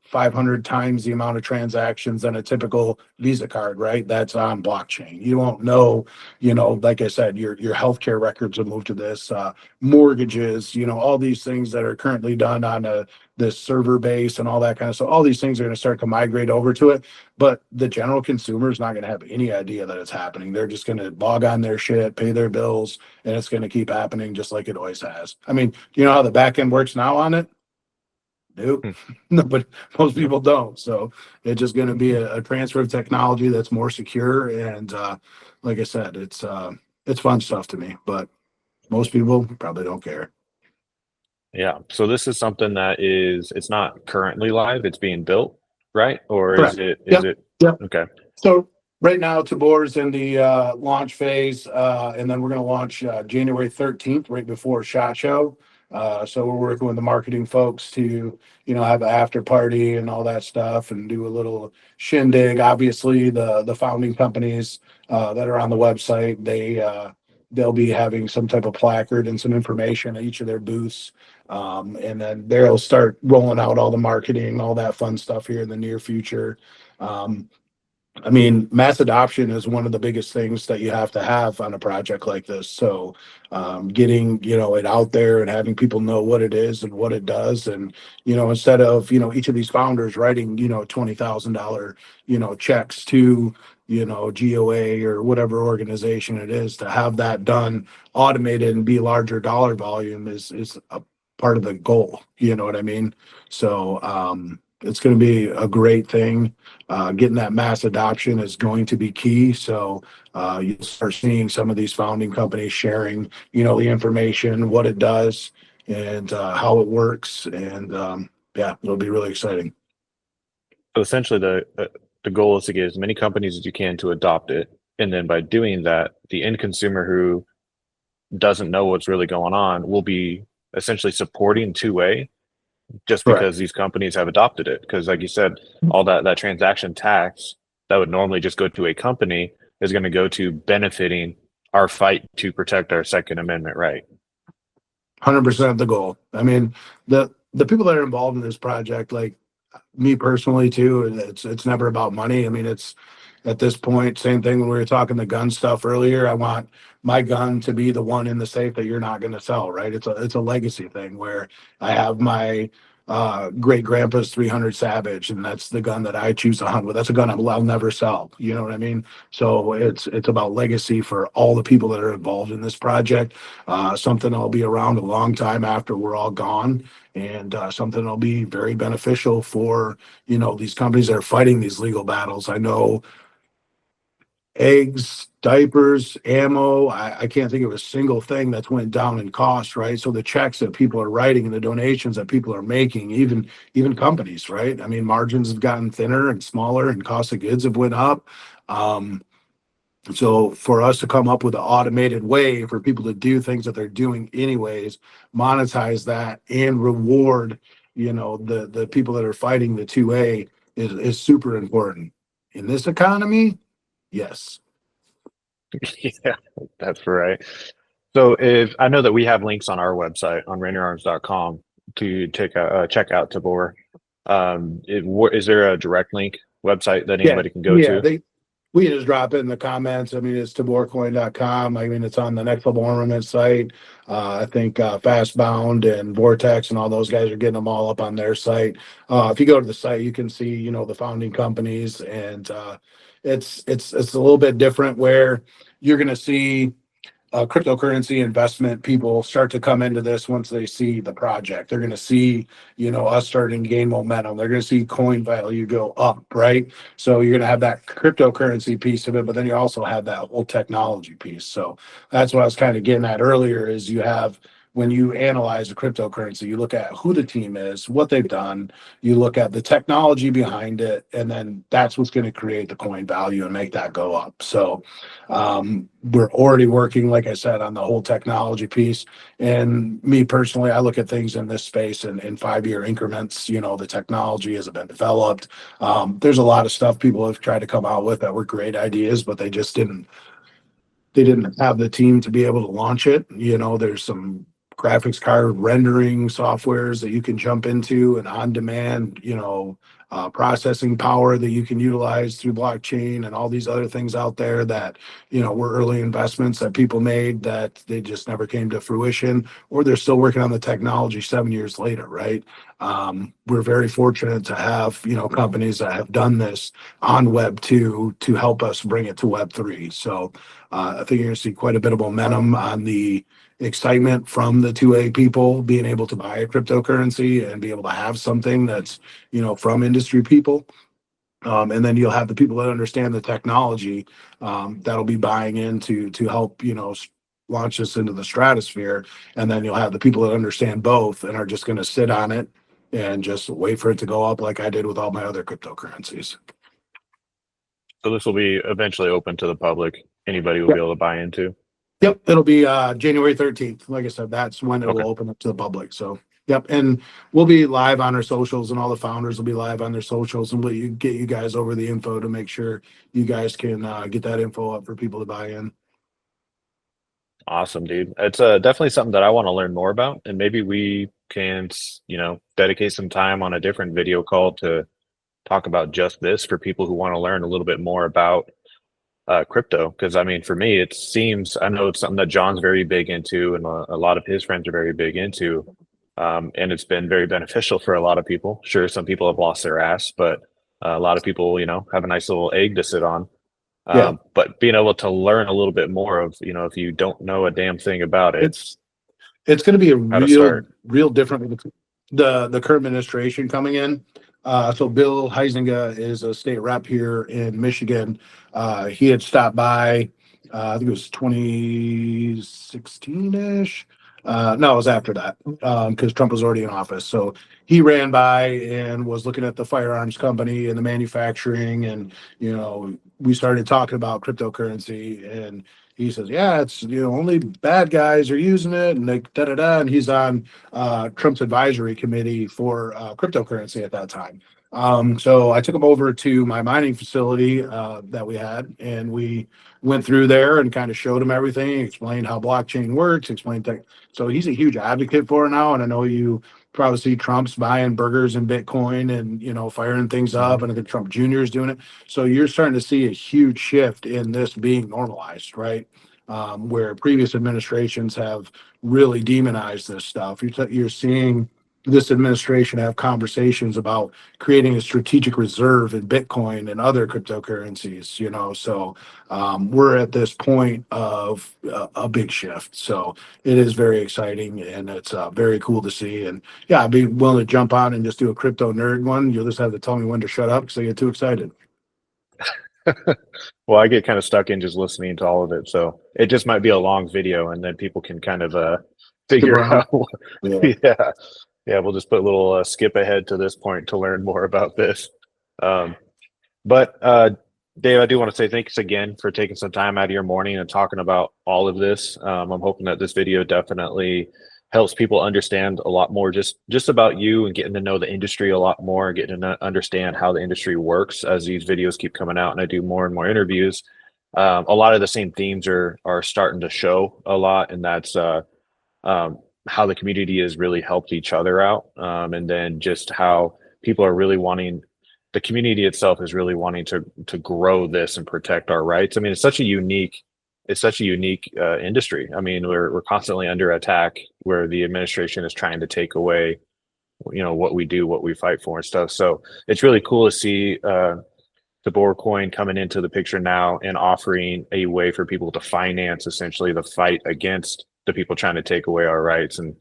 Speaker 2: 500 times the amount of transactions than a typical Visa card, right? That's on blockchain. You won't know, like I said, your healthcare records will move to this. Mortgages, all these things that are currently done on this server base and all that kind of stuff. All these things are going to start to migrate over to it, but the general consumer is not going to have any idea that it's happening. They're just going to log on their shit, pay their bills, and it's going to keep happening just like it always has. I mean, do you know how the back end works now on it? Nope. No, but most
Speaker 1: Nope.
Speaker 2: people don't. So it's just going to be a transfer of technology that's more secure. And like I said, it's fun stuff to me, but most people probably don't care.
Speaker 1: Yeah. So this is something that it's not currently live. It's being built, right? Or is
Speaker 2: Correct.
Speaker 1: it? Is
Speaker 2: Yep.
Speaker 1: it?
Speaker 2: Yep.
Speaker 1: Okay.
Speaker 2: So right now, Tabor's in the launch phase, and then we're going to launch January 13th, right before SHOT Show. So we're working with the marketing folks to, have an after party and all that stuff, and do a little shindig. Obviously, the founding companies that are on the website, they'll be having some type of placard and some information at each of their booths. And then they'll start rolling out all the marketing, all that fun stuff here in the near future. Um, I mean, mass adoption is one of the biggest things that you have to have on a project like this. So, getting it out there and having people know what it is and what it does, and instead of each of these founders writing $20,000 checks to GOA or whatever organization it is, to have that done automated and be larger dollar volume is a part of the goal. You know what I mean? So, it's going to be a great thing. Getting that mass adoption is going to be key. So you'll start seeing some of these founding companies sharing, the information, what it does, and how it works. And yeah, it'll be really exciting.
Speaker 1: So essentially, the goal is to get as many companies as you can to adopt it, and then by doing that, the end consumer who doesn't know what's really going on will be essentially supporting two-way just
Speaker 2: Correct.
Speaker 1: because these companies have adopted it. Because, like you said, all that transaction tax that would normally just go to a company is going to go to benefiting our fight to protect our Second Amendment right.
Speaker 2: 100% the goal. I mean, the people that are involved in this project, like me personally too, it's never about money. I mean, it's at this point, same thing when we were talking the gun stuff earlier. I want my gun to be the one in the safe that you're not going to sell, right? It's a legacy thing where I have my great grandpa's 300 Savage, and that's the gun that I choose to hunt with. That's a gun I'll never sell. You know what I mean? So it's about legacy for all the people that are involved in this project. Something that'll be around a long time after we're all gone, and something that'll be very beneficial for these companies that are fighting these legal battles. I know eggs, diapers, ammo. I can't think of a single thing that's went down in cost, right? So the checks that people are writing and the donations that people are making, even companies, right? I mean, margins have gotten thinner and smaller, and cost of goods have went up. Um, so for us to come up with an automated way for people to do things that they're doing anyways, monetize that and reward, the people that are fighting the 2A is super important. In this economy, yes.
Speaker 1: Yeah, that's right. So if I know that we have links on our website on rainierarms.com to take check out Tabor. Is there a direct link website that
Speaker 2: Yeah,
Speaker 1: anybody can go
Speaker 2: yeah.
Speaker 1: to?
Speaker 2: We can just drop it in the comments. I mean, it's taborcoin.com. I mean, it's on the Next Level Armament site. I think Fastbound and Vortex and all those guys are getting them all up on their site. If you go to the site, you can see, the founding companies, and it's a little bit different where you're going to see cryptocurrency investment people start to come into this once they see the project. They're going to see, us starting to gain momentum. They're going to see coin value go up, right? So you're going to have that cryptocurrency piece of it, but then you also have that whole technology piece. So that's what I was kind of getting at earlier is you have when you analyze a cryptocurrency, you look at who the team is, what they've done, you look at the technology behind it, and then that's what's going to create the coin value and make that go up. So we're already working, like I said, on the whole technology piece. And me personally, I look at things in this space in 5-year increments. You know, the technology has been developed. There's a lot of stuff people have tried to come out with that were great ideas, but they didn't have the team to be able to launch it. You know, there's some graphics card rendering softwares that you can jump into and on demand, processing power that you can utilize through blockchain and all these other things out there that, were early investments that people made that they just never came to fruition, or they're still working on the technology 7 years later, right? We're very fortunate to have, companies that have done this on Web 2 to help us bring it to Web 3. So I think you're going to see quite a bit of momentum on the excitement from the 2A people being able to buy a cryptocurrency and be able to have something that's, from industry people. And then you'll have the people that understand the technology that'll be buying in to help, launch this into the stratosphere. And then you'll have the people that understand both and are just going to sit on it and just wait for it to go up like I did with all my other cryptocurrencies.
Speaker 1: So this will be eventually open to the public. Anybody will be able to buy into.
Speaker 2: Yep, it'll be January 13th. Like I said, that's when it
Speaker 1: Okay.
Speaker 2: will open up to the public. So, yep, and we'll be live on our socials, and all the founders will be live on their socials, and we'll get you guys over the info to make sure you guys can get that info up for people to buy in.
Speaker 1: Awesome, dude. It's definitely something that I want to learn more about, and maybe we can, dedicate some time on a different video call to talk about just this for people who want to learn a little bit more about crypto. Because I mean, for me, it seems, I know it's something that John's very big into, and a lot of his friends are very big into, and it's been very beneficial for a lot of people. Sure, some people have lost their ass, but a lot of people, have a nice little egg to sit on.
Speaker 2: Yeah,
Speaker 1: But being able to learn a little bit more of, if you don't know a damn thing about it,
Speaker 2: it's going to be a
Speaker 1: how to start.
Speaker 2: real different with the current administration coming in. So Bill Huizenga is a state rep here in Michigan. He had stopped by, I think it was 2016-ish. No, it was after that because Trump was already in office. So he ran by and was looking at the firearms company and the manufacturing, and we started talking about cryptocurrency, and he says, yeah, it's, only bad guys are using it, and like da da da. And he's on Trump's advisory committee for cryptocurrency at that time. So I took him over to my mining facility that we had, and we went through there and kind of showed him everything, explained how blockchain works, explained tech. So he's a huge advocate for it now. And I know you probably see Trump's buying burgers and Bitcoin and, firing things up. And I think Trump Jr. is doing it. So you're starting to see a huge shift in this being normalized, right? Where previous administrations have really demonized this stuff. You're seeing this administration have conversations about creating a strategic reserve in Bitcoin and other cryptocurrencies, so we're at this point of a big shift. So it is very exciting, and it's very cool to see. And yeah, I'd be willing to jump on and just do a crypto nerd one. You'll just have to tell me when to shut up because I get too excited.
Speaker 1: Well, I get kind of stuck in just listening to all of it. So it just might be a long video, and then people can kind of
Speaker 2: Skip
Speaker 1: figure
Speaker 2: around.
Speaker 1: out.
Speaker 2: Yeah.
Speaker 1: Yeah. Yeah. We'll just put a little skip ahead to this point to learn more about this. Um, but Dave, I do want to say thanks again for taking some time out of your morning and talking about all of this. I'm hoping that this video definitely helps people understand a lot more just about you and getting to know the industry a lot more, getting to understand how the industry works as these videos keep coming out and I do more and more interviews. A lot of the same themes are starting to show a lot, and that's how the community has really helped each other out, and then just how people are really wanting, the community itself is really wanting to grow this and protect our rights. I mean, it's such a unique industry. I mean, we're constantly under attack where the administration is trying to take away, what we do, what we fight for and stuff. So it's really cool to see the coin coming into the picture now and offering a way for people to finance essentially the fight against the people trying to take away our rights, and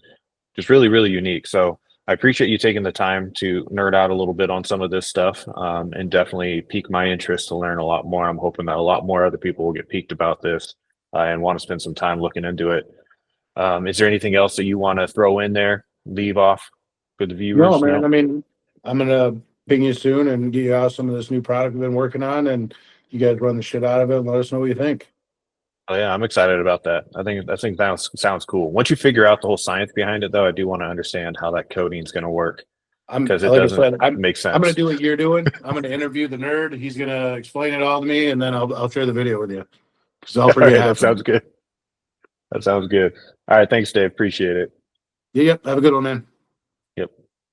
Speaker 1: just really, really unique. So I appreciate you taking the time to nerd out a little bit on some of this stuff, and definitely pique my interest to learn a lot more. I'm hoping that a lot more other people will get piqued about this and want to spend some time looking into it. Is there anything else that you want to throw in there, leave off for the
Speaker 2: No,
Speaker 1: viewers?
Speaker 2: man.
Speaker 1: No.
Speaker 2: I mean, I'm gonna ping you soon and get you out some of this new product we've been working on, and you guys run the shit out of it and let us know what you think.
Speaker 1: Oh yeah, I'm excited about that. I think that sounds cool. Once you figure out the whole science behind it, though, I do want to understand how that coating is going to work
Speaker 2: I'm
Speaker 1: because it
Speaker 2: like I
Speaker 1: doesn't
Speaker 2: said,
Speaker 1: make
Speaker 2: I'm gonna
Speaker 1: sense.
Speaker 2: do what you're doing. I'm gonna interview the nerd. He's gonna explain it all to me, and then I'll share the video with you because I'll
Speaker 1: All
Speaker 2: forget
Speaker 1: right, that
Speaker 2: half of it.
Speaker 1: sounds good. That sounds good. All right, thanks, Dave. Appreciate it.
Speaker 2: Yeah, yep. Have a good one, man.